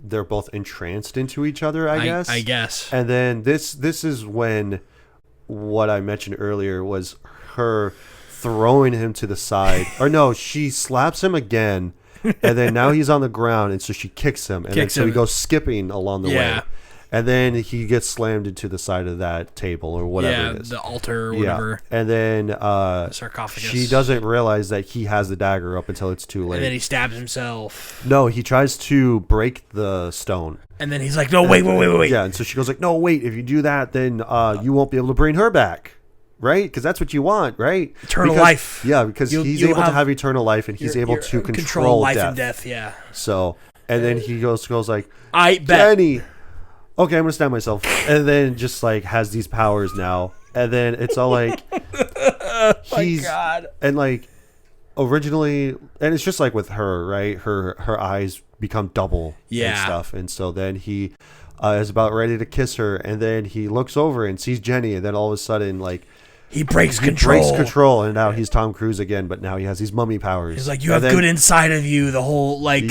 they're both entranced into each other, I guess. And then this is when what I mentioned earlier was her throwing him to the side. Or no, she slaps him again, and then now he's on the ground, and so she kicks him, and so he goes skipping along the way. And then he gets slammed into the side of that table or whatever it is.
The altar or whatever.
And then
sarcophagus.
She doesn't realize that he has the dagger up until it's too late.
And then he stabs himself.
No, he tries to break the stone.
And then he's like, no, wait.
Yeah, and so she goes like, no, wait, if you do that, then you won't be able to bring her back. Right? Because that's what you want, right?
Eternal life.
Yeah, because he's able to have eternal life, and he's able to control
life
death.
and death, yeah.
So, and then he goes like,
I bet.
Jenny, okay, I'm gonna stab myself, and then just like has these powers now, and then it's all like he's and like originally, and it's just like with her, right? Her eyes become double and stuff, and so then he is about ready to kiss her, and then he looks over and sees Jenny, and then all of a sudden like
he breaks control,
and now he's Tom Cruise again, but now he has these mummy powers.
He's like, you have good inside of you, the whole like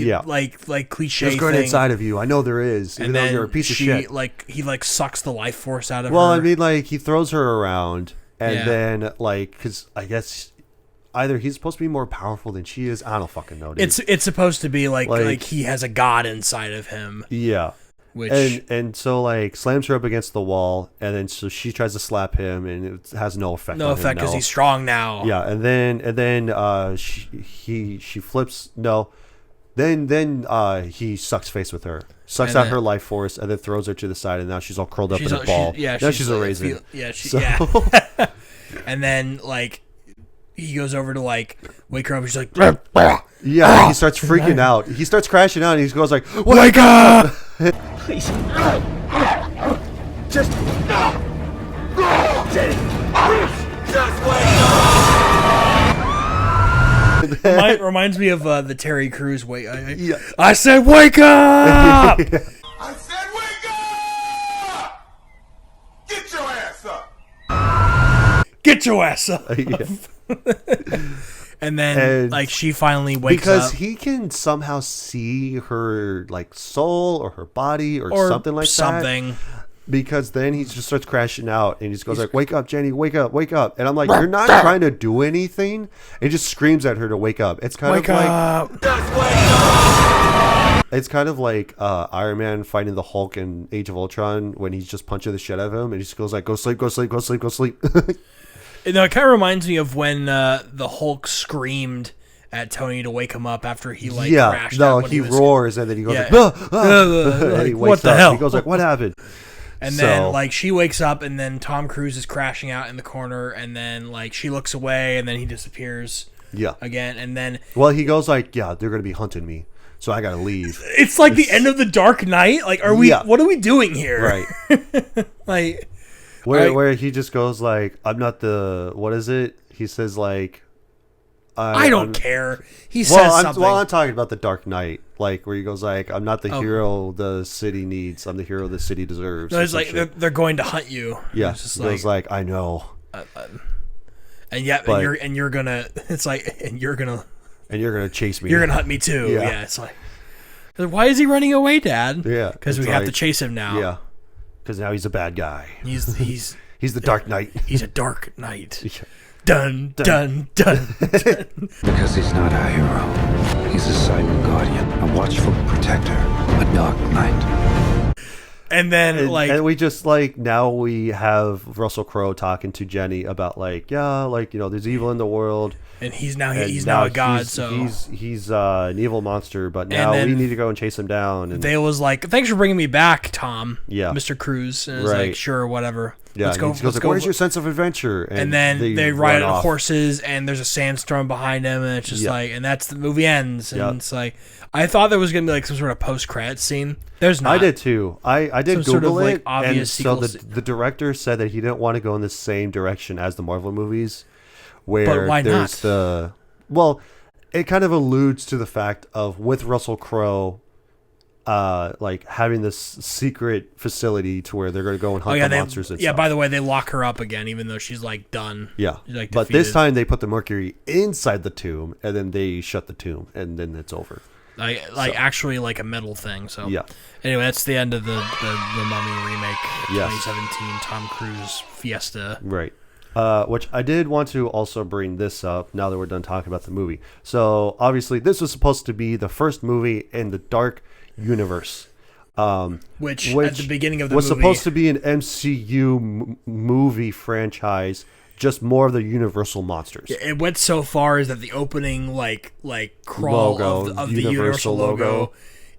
cliche
There's good
thing.
inside of you. I know there is, even though you're a piece of shit.
Like he like sucks the life force out of her.
Well, I mean, like he throws her around, and then like because I guess either he's supposed to be more powerful than she is. I don't fucking know. Dude.
It's supposed to be like he has a god inside of him.
Yeah.
Which
and so like slams her up against the wall, and then so she tries to slap him, and it has no effect.
No effect because he's strong now.
Yeah, and then she flips. No, then he sucks face with her, sucks out her life force, and then throws her to the side, and now she's all curled up in a ball. Now she's a raisin.
Yeah. And then like he goes over to like wake her up. She's like,
yeah. He starts freaking out. He starts crashing out, and he goes like, "Wake up!"
Please. Just. Jenny, please. Just wake up!
Reminds me of the Terry Crews I said, wake up!
I said, wake up! Get your ass up!
Get your ass up!
Yeah.
And then, like, she finally wakes up.
Because he can somehow see her, like, soul or her body or something like that. Because then he just starts crashing out and he just goes like, wake up, Jenny, wake up, wake up. And I'm like, you're not trying to do anything. And he just screams at her to wake up. It's kind of like...
Just wake up!
It's kind of like Iron Man fighting the Hulk in Age of Ultron when he's just punching the shit out of him. And he just goes like, go sleep, go sleep, go sleep, go sleep.
No, it kind of reminds me of when the Hulk screamed at Tony to wake him up after he crashed out.
He roars and then he goes like, and he wakes
what the
up.
hell?
He goes like, what happened?
And then like she wakes up and then Tom Cruise is crashing out in the corner and then like she looks away and then he disappears.
Yeah.
Again and then
he goes like, yeah, they're gonna be hunting me, so I gotta leave.
It's like the end of the Dark Knight. Like, what are we doing here?
Right.
Like.
Where he just goes like, I'm not the, what is it? He says like,
I don't care. He says something.
I'm talking about the Dark Knight, like where he goes like, I'm not the hero the city needs. I'm the hero the city deserves.
No, it's like they're going to hunt you.
Yeah, he goes like, I know.
And yeah, and you're gonna. It's like, and you're gonna
chase me.
You're gonna hunt me too. Yeah, it's like, why is he running away, Dad?
Yeah,
because we have to chase him now.
Yeah. Because now he's a bad guy.
He's
the Dark Knight.
He's a Dark Knight. Yeah. Dun, dun, dun, dun.
Because he's not a hero. He's a silent guardian, a watchful protector, a dark knight.
And then,
and we just, like, now we have Russell Crowe talking to Jenny about, like, yeah, like, you know, there's evil in the world.
And he's now a god, so
he's an evil monster. But now we need to go and chase him down. And
Dale was like, "Thanks for bringing me back, Tom."
Yeah,
Mr. Cruise, and it's like, "Sure, whatever."
Yeah,
let's go.
He goes like, "Where's your sense of adventure?"
And then they ride on horses, and there's a sandstorm behind them, and it's just like, and that's the movie ends, and it's like, I thought there was gonna be like some sort of post-credit scene. There's not.
I did too. I did
some
Google
sort of,
it,
like, obvious
and so the director said that he didn't want to go in the same direction as the Marvel movies, where
but why
there's
not?
Well, it kind of alludes to the fact of with Russell Crowe, like having this secret facility to where they're going to go and hunt the monsters and stuff.
By the way, they lock her up again, even though she's like done.
Yeah,
She's, like,
but
defeated.
this time they put the Mercury inside the tomb, and then they shut the tomb, and then it's over.
Actually like a metal thing. So
yeah.
Anyway, that's the end of the Mummy remake,
Yes.
2017 Tom Cruise Fiesta.
Right. Which I did want to also bring this up now that we're done talking about the movie. So obviously this was supposed to be the first movie in the Dark Universe.
Which at the beginning of the
was
movie
supposed to be an MCU movie franchise, just more of the Universal monsters.
It went so far as that the opening like crawl
logo,
of the Universal logo,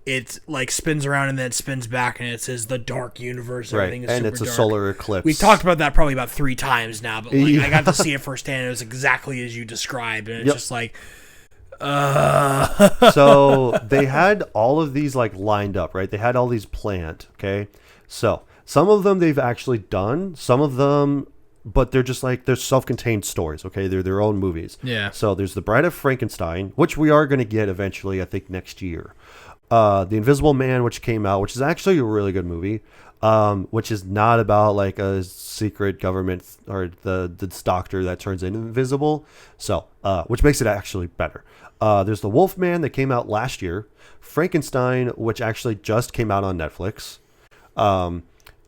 it like spins around and then it spins back and it says the Dark Universe.
Right,
Everything is
and
super
it's a
dark.
solar eclipse.
We talked about that probably about 3 times now, but like,
Yeah.
I got to see it firsthand. It was exactly as you described, and it's
Yep.
just like.
So they had all of these like lined up, right? They had all these planned. Okay, so some of them they've actually done. Some of them, but they're just like they're self-contained stories. Okay, they're their own movies.
Yeah.
So there's the Bride of Frankenstein, which we are going to get eventually, I think next year. The Invisible Man, which came out, which is actually a really good movie. Which is not about like a secret government or this doctor that turns invisible. So, which makes it actually better. There's the Wolfman that came out last year, Frankenstein, which actually just came out on Netflix. And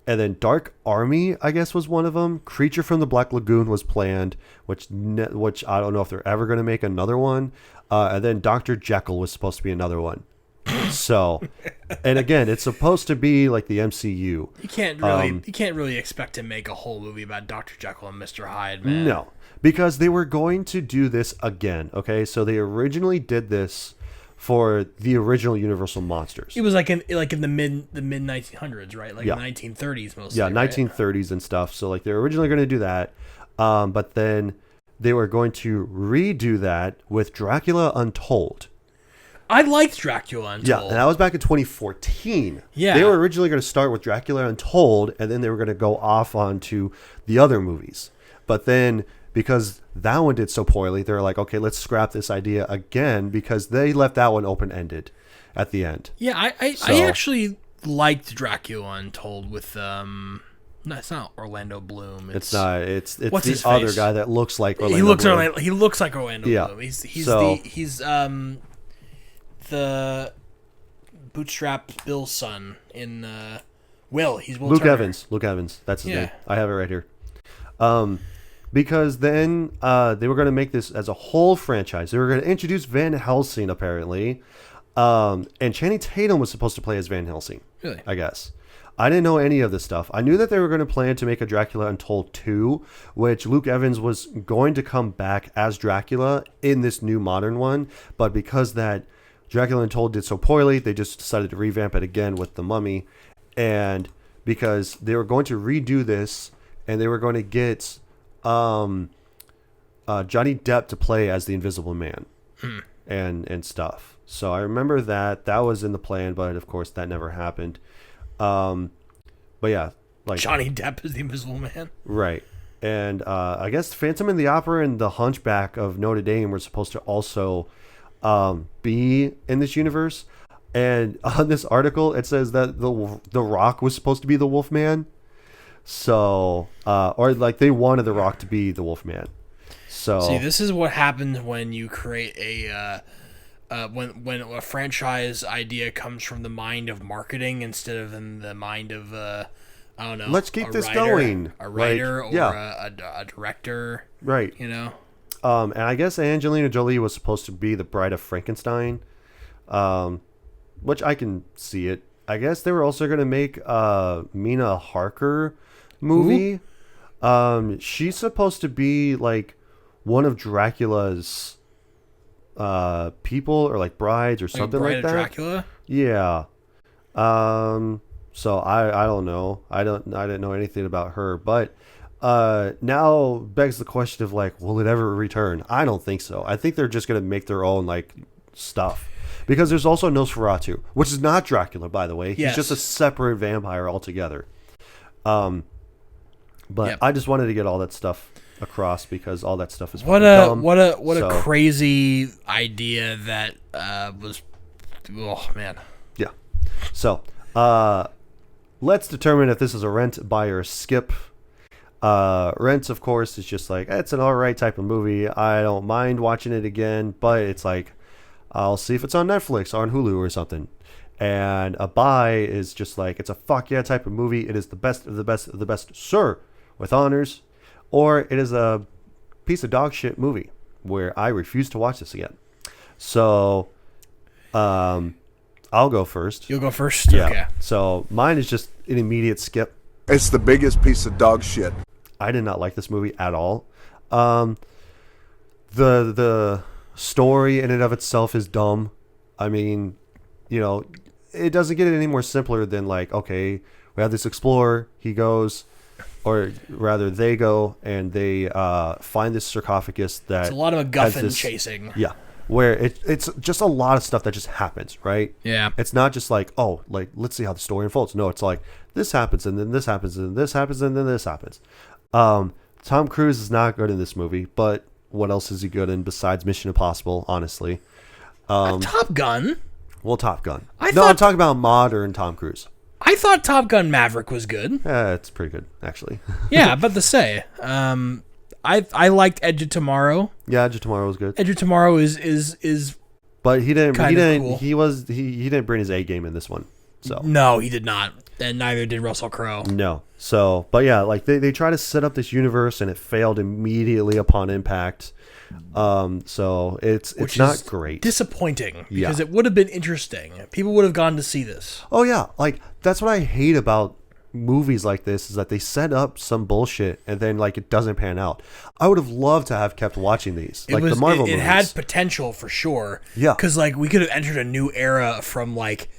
then Dark Army, I guess, was one of them. Creature from the Black Lagoon was planned, which I don't know if they're ever going to make another one. And then Dr. Jekyll was supposed to be another one. So, and again, it's supposed to be like the MCU.
You can't really expect to make a whole movie about Dr. Jekyll and Mr. Hyde, man.
No, because they were going to do this again. Okay, so they originally did this for the original Universal monsters.
It was like in the mid 1900s, right? Like
Yeah.
the 1930s mostly.
Yeah,
right?
1930s and stuff. So like they're originally going to do that, but then they were going to redo that with Dracula Untold.
I liked Dracula Untold.
Yeah, and that was back in 2014.
Yeah.
They were originally going to start with Dracula Untold, and then they were going to go off onto the other movies. But then, because that one did so poorly, they were like, okay, let's scrap this idea again, because they left that one open-ended at the end.
Yeah, I actually liked Dracula Untold with no, it's not Orlando Bloom.
It's not. It's
what's
the
his
other
face?
guy that looks like Orlando Bloom.
He looks like Orlando
Yeah.
Bloom. He's
So-
the Bootstrap Bill's son in Will. He's Will
Luke
Turner.
Evans. Luke Evans. That's his
Yeah.
name. I have it right here. Because then they were going to make this as a whole franchise. They were going to introduce Van Helsing, apparently. And Channing Tatum was supposed to play as Van Helsing.
Really?
I guess. I didn't know any of this stuff. I knew that they were going to plan to make a Dracula Untold 2, which Luke Evans was going to come back as Dracula in this new modern one. But because that Dracula Untold did so poorly, they just decided to revamp it again with The Mummy. And because they were going to redo this, and they were going to get Johnny Depp to play as the Invisible Man and stuff. So I remember that was in the plan, but of course that never happened. But yeah, like
Johnny Depp is the Invisible Man.
right. And I guess Phantom of the Opera and the Hunchback of Notre Dame were supposed to also be in this universe. And on this article, it says that the Rock was supposed to be the Wolfman. So, or like they wanted the Rock to be the Wolfman. So
See, this is what happens when you create a when a franchise idea comes from the mind of marketing instead of in the mind of I don't know.
Let's keep this
writer,
going.
A writer
Like,
or
yeah.
a director,
right.
you know.
And I guess Angelina Jolie was supposed to be the Bride of Frankenstein, which I can see it. I guess they were also going to make Mina Harker movie. She's supposed to be like one of Dracula's people or like brides or something
Bride
like
of
that.
Dracula.
Yeah. So I don't know. I didn't know anything about her, but now begs the question of like, will it ever return? I don't think so. I think they're just gonna make their own like stuff. Because there's also Nosferatu, which is not Dracula, by the way. He's
Yes.
just a separate vampire altogether. But
Yep.
I just wanted to get all that stuff across because all that stuff is
What
fucking
a
dumb.
what
So,
a crazy idea that was. Oh man.
Yeah. So, let's determine if this is a rent, buy, or skip. Rent, of course, is just like, it's an alright type of movie. I don't mind watching it again, but it's like, I'll see if it's on Netflix or on Hulu or something. And a buy is just like, it's a fuck yeah type of movie. It is the best of the best of the best, sir, with honors. Or it is a piece of dog shit movie where I refuse to watch this again. So, I'll go first.
You'll go first?
Yeah.
Okay.
So mine is just an immediate skip.
It's the biggest piece of dog shit.
I did not like this movie at all. The story in and of itself is dumb. I mean, you know, it doesn't get any more simpler than like, okay, we have this explorer. He goes, or rather they go, and they find this sarcophagus that
It's a lot of MacGuffin chasing.
Yeah. Where it's just a lot of stuff that just happens, right?
Yeah.
It's not just like, oh, like, let's see how the story unfolds. No, it's like, this happens, and then this happens, and this happens, and then this happens. Tom Cruise is not good in this movie, but what else is he good in besides Mission Impossible, honestly?
Top Gun?
Well, Top Gun.
I'm
talking about modern Tom Cruise.
I thought Top Gun Maverick was good.
Yeah, it's pretty good, actually.
Yeah, but to say, I liked Edge of Tomorrow.
Yeah, Edge of Tomorrow was good.
Edge of Tomorrow is
But he didn't.
cool.
He didn't bring his A game in this one. So
no, he did not, and neither did Russell Crowe.
No. So, but yeah, like they try to set up this universe, and it failed immediately upon impact. So it's not great.
Disappointing because it would have been interesting. People would have gone to see this.
Oh yeah, like that's what I hate about movies like this is that they set up some bullshit and then like it doesn't pan out. I would have loved to have kept watching these, the Marvel movies.
It had potential for sure.
Yeah,
because like we could have entered a new era from like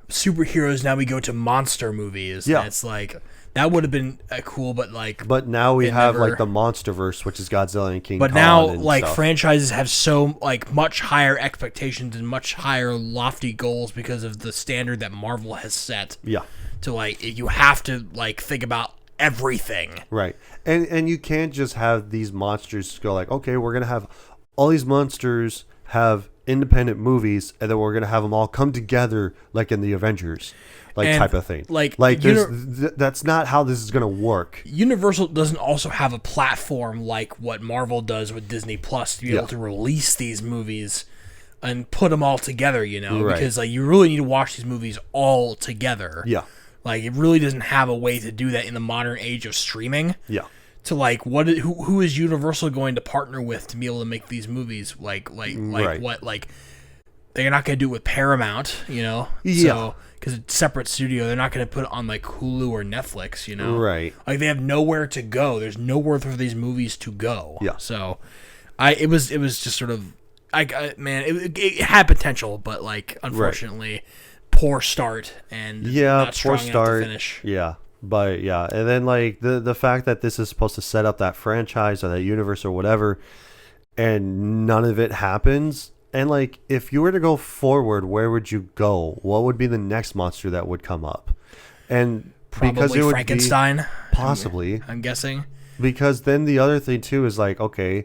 superheroes. Now we go to monster movies.
Yeah,
and it's like that would have been cool, but like.
But now we have like the MonsterVerse, which is Godzilla and King Kong.
But now
and
like
stuff.
franchises have so like much higher expectations and much higher lofty goals because of the standard that Marvel has set.
Yeah.
To like you have to like think about everything.
Right. And you can't just have these monsters go like, okay, we're gonna have all these monsters have independent movies, and then we're gonna have them all come together like in the Avengers, like
and
type of thing.
Like
that's not how this is gonna work.
Universal doesn't also have a platform like what Marvel does with Disney Plus to be able to release these movies and put them all together. You know,
Right.
because like you really need to watch these movies all together.
Yeah.
Like it really doesn't have a way to do that in the modern age of streaming.
Yeah.
To like who is Universal going to partner with to be able to make these movies like
Right.
what like they're not going to do it with Paramount, you know?
Yeah.
So because it's a separate studio, they're not going to put it on like Hulu or Netflix, you know?
Right.
Like they have nowhere to go. There's nowhere for these movies to go.
Yeah.
So it was just sort of man, it had potential, but like unfortunately poor start and not strong
poor
enough
start.
to finish.
Yeah. But yeah, and then like the fact that this is supposed to set up that franchise or that universe or whatever, and none of it happens. And like, if you were to go forward, where would you go? What would be the next monster that would come up? And
Probably
because it would
Frankenstein,
be, possibly,
I'm guessing.
Because then the other thing too is like, okay,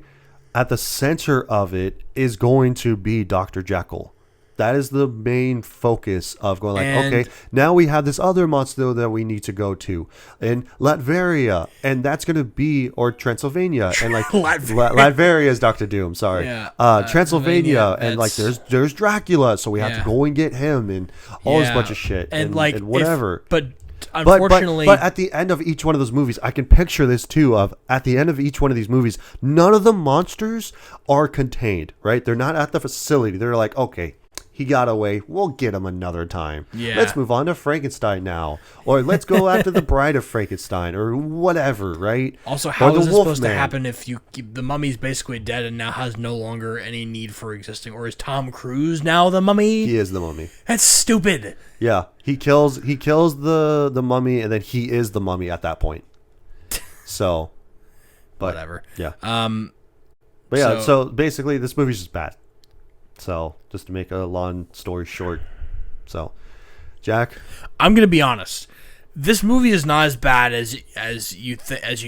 at the center of it is going to be Dr. Jekyll. That is the main focus of going like, okay, now we have this other monster that we need to go to in Latveria, and that's going to be, or Transylvania, and like Latveria is Dr. Doom, sorry.
Yeah.
Transylvania, and like there's Dracula, so we have to go and get him, and all this bunch of shit,
and like
whatever.
But unfortunately,
but at the end of each one of those movies, I can picture this too. Of at the end of each one of these movies, none of the monsters are contained, right? They're not at the facility. They're like, okay, he got away. We'll get him another time.
Yeah.
Let's move on to Frankenstein now. Or let's go after the Bride of Frankenstein or whatever, right?
Also, how is this supposed to
Wolfman.
happen if the mummy's basically dead and now has no longer any need for existing? Or is Tom Cruise now the mummy?
He is the mummy.
That's stupid.
Yeah. He kills the mummy, and then he is the mummy at that point. So, but
whatever.
Yeah. But yeah, so basically this movie's just bad. So, just to make a long story short. So, Jack?
I'm going to be honest. this movie is not as bad as you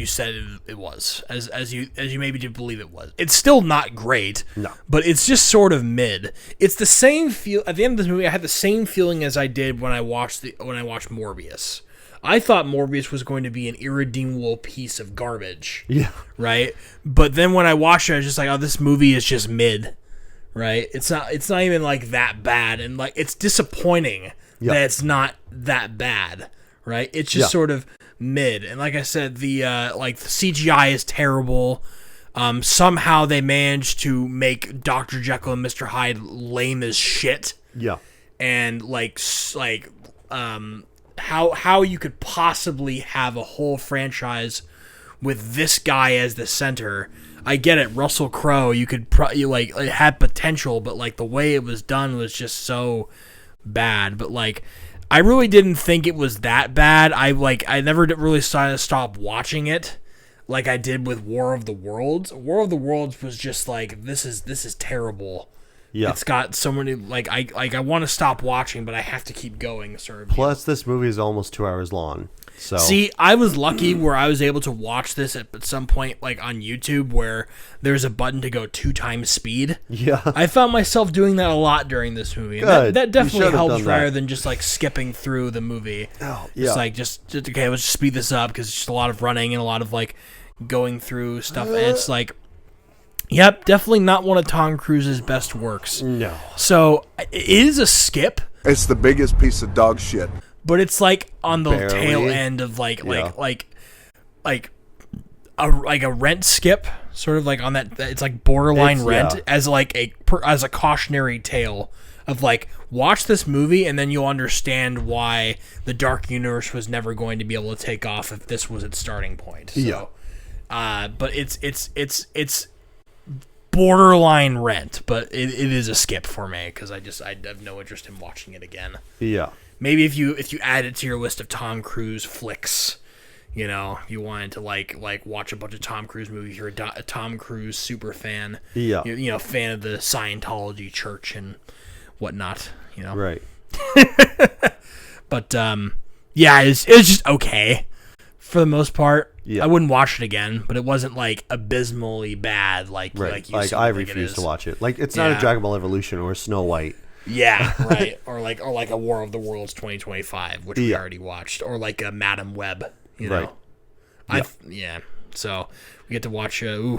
said it was, as you maybe did believe it was. It's still not great,
No.
but it's just sort of mid. It's the same feel at the end of this movie. I had the same feeling as I did when I watched Morbius. I thought Morbius was going to be an irredeemable piece of garbage.
Yeah.
Right? But then when I watched it, I was just like, oh, this movie is just mid. Right? It's not even like that bad, and like it's disappointing that it's not that bad. Right? It's just sort of mid. And like I said, the CGI is terrible. Somehow they managed to make Dr. Jekyll and Mr. Hyde lame as shit.
Yeah.
And how you could possibly have a whole franchise with this guy as the center. I get it, Russell Crowe. You could it had potential, but like the way it was done was just so bad. But like, I really didn't think it was that bad. I never really stopped watching it like I did with War of the Worlds. War of the Worlds was just like, this is terrible. Yeah. It's got so many I want to stop watching, but I have to keep going.
Plus, this movie is almost 2 hours long. So
see, I was lucky where I was able to watch this at some point, like on YouTube, where there's a button to go 2 times speed.
Yeah,
I found myself doing that a lot during this movie.
Good.
That definitely helps rather than just like skipping through the movie.
Oh, yeah.
Just okay, let's just speed this up because it's just a lot of running and a lot of like going through stuff, and it's like. Yep, definitely not one of Tom Cruise's best works.
No.
So it is a skip.
It's the biggest piece of dog shit.
But it's like on the tail end of like a Rent skip, sort of like on that. It's like borderline Rent as like as a cautionary tale of like, watch this movie and then you'll understand why the Dark Universe was never going to be able to take off if this was its starting point. So, but it's borderline Rent, but it is a skip for me because I have no interest in watching it again.
Yeah.
Maybe if you add it to your list of Tom Cruise flicks, you wanted to like watch a bunch of Tom Cruise movies. You're a Tom Cruise super fan.
Yeah.
Fan of the Scientology church and whatnot.
Right.
But it's just okay for the most part. Yeah. I wouldn't watch it again, but it wasn't like abysmally bad like you
like I refuse to watch it. Like it's not a Dragon Ball Evolution or Snow White.
Yeah, right. or like a War of the Worlds 2025, which we already watched, or like a Madam Web,
Right.
So we get to watch sort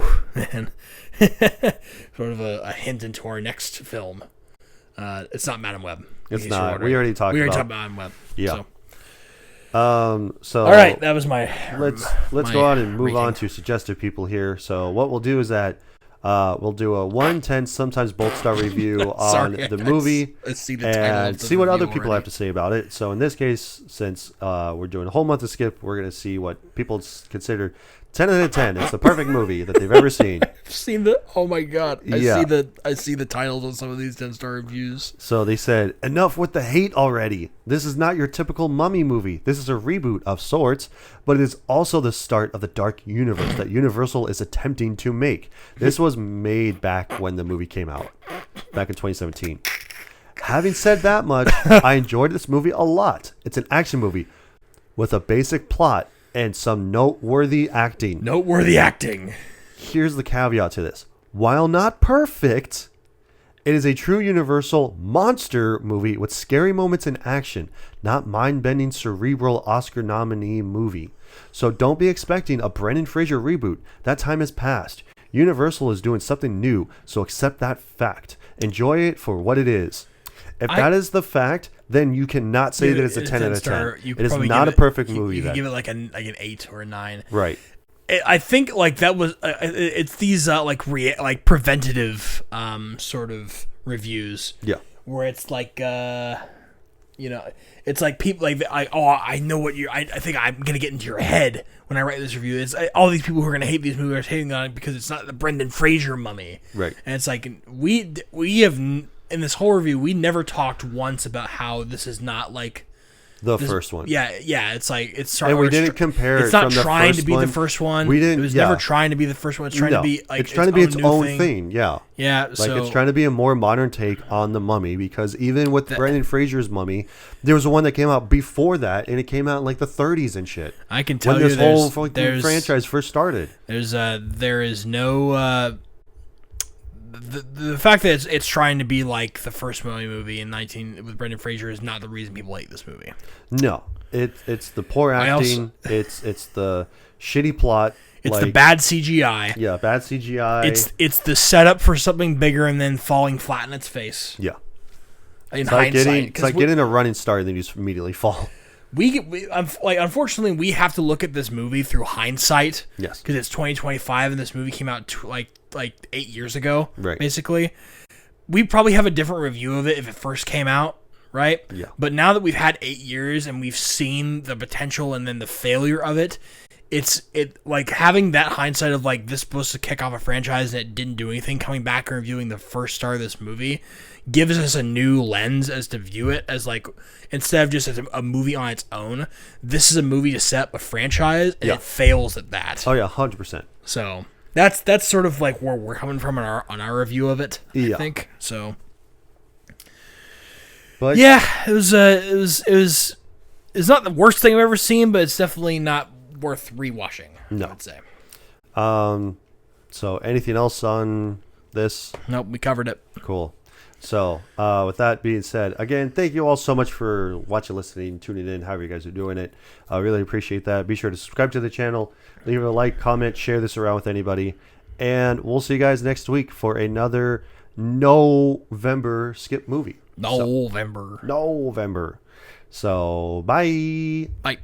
of a hint into our next film. It's not Madam Web.
It's not. We already talked about
Madam Web.
Yeah.
So all right, that was my.
Let's go on and move on to suggested people here. So what we'll do is that we'll do a 1-10, sometimes both star review on the movie and see what other people have to say about it. So in this case, since we're doing a whole month of skip, we're gonna see what people consider 10 out of 10. It's the perfect movie that they've ever seen.
I've seen oh my god! I see the titles on some of these 10-star reviews.
So they said, enough with the hate already. This is not your typical mummy movie. This is a reboot of sorts, but it is also the start of the dark universe that Universal is attempting to make. This was made back when the movie came out, back in 2017. Having said that much, I enjoyed this movie a lot. It's an action movie with a basic plot and some noteworthy acting. Here's the caveat to this. While not perfect, it is a true Universal monster movie with scary moments in action, not mind-bending cerebral Oscar nominee movie. So don't be expecting a Brendan Fraser reboot. That time has passed. Universal is doing something new, so accept that fact. Enjoy it for what it is. If that is the fact, then you cannot say that it's a 10 out of 10. It is not a perfect movie.
You can give it like an 8 or a 9.
Right.
I think like that was it's these like preventative sort of reviews.
Yeah.
Where it's like it's like people like I know what you I think I'm gonna get into your head when I write this review. It's all these people who are gonna hate these movies are hating on it because it's not the Brendan Fraser mummy.
Right.
And it's like we have in this whole review we never talked once about how this is not like
the first one.
Yeah, it's like it's.
And we didn't compare.
It's not
from
trying
the
to be
one.
the first one.
We didn't.
It was never trying to be the first one. It's trying to be like
it's trying to be its
new
own thing. Yeah.
Yeah.
Like it's trying to be a more modern take on the Mummy, because even with Brendan Fraser's Mummy, there was one that came out before that, and it came out in like the 30s and shit.
I can tell
when
you
this whole fucking franchise first started.
There is no the fact that it's trying to be like the first Mummy movie in 19 with Brendan Fraser is not the reason people hate this movie.
No, it's the poor acting. It's the shitty plot.
It's the bad CGI.
Yeah, bad CGI.
It's the setup for something bigger and then falling flat in its face.
Yeah.
In hindsight,
it's like getting a running start and then you just immediately fall.
Unfortunately, we have to look at this movie through hindsight.
Yes.
Because it's 2025 and this movie came out like 8 years ago.
Right.
Basically, we probably have a different review of it if it first came out. Right.
Yeah.
But now that we've had 8 years and we've seen the potential and then the failure of it, it's like having that hindsight of like this supposed to kick off a franchise and it didn't do anything. Coming back and reviewing the first star of this movie gives us a new lens as to view it as like instead of just as a movie on its own. This is a movie to set up a franchise, and it fails at that.
Oh yeah, 100%.
So that's sort of like where we're coming from on our review of it. I think so. But yeah, it was it's not the worst thing I've ever seen, but it's definitely not worth rewatching.
No.
I would say.
So anything else on this?
Nope, we covered it.
Cool. So with that being said, again, thank you all so much for watching, listening, tuning in, however you guys are doing it. I really appreciate that. Be sure to subscribe to the channel, leave a like, comment, share this around with anybody, and we'll see you guys next week for another November skip movie.
November.
So, bye.
Bye.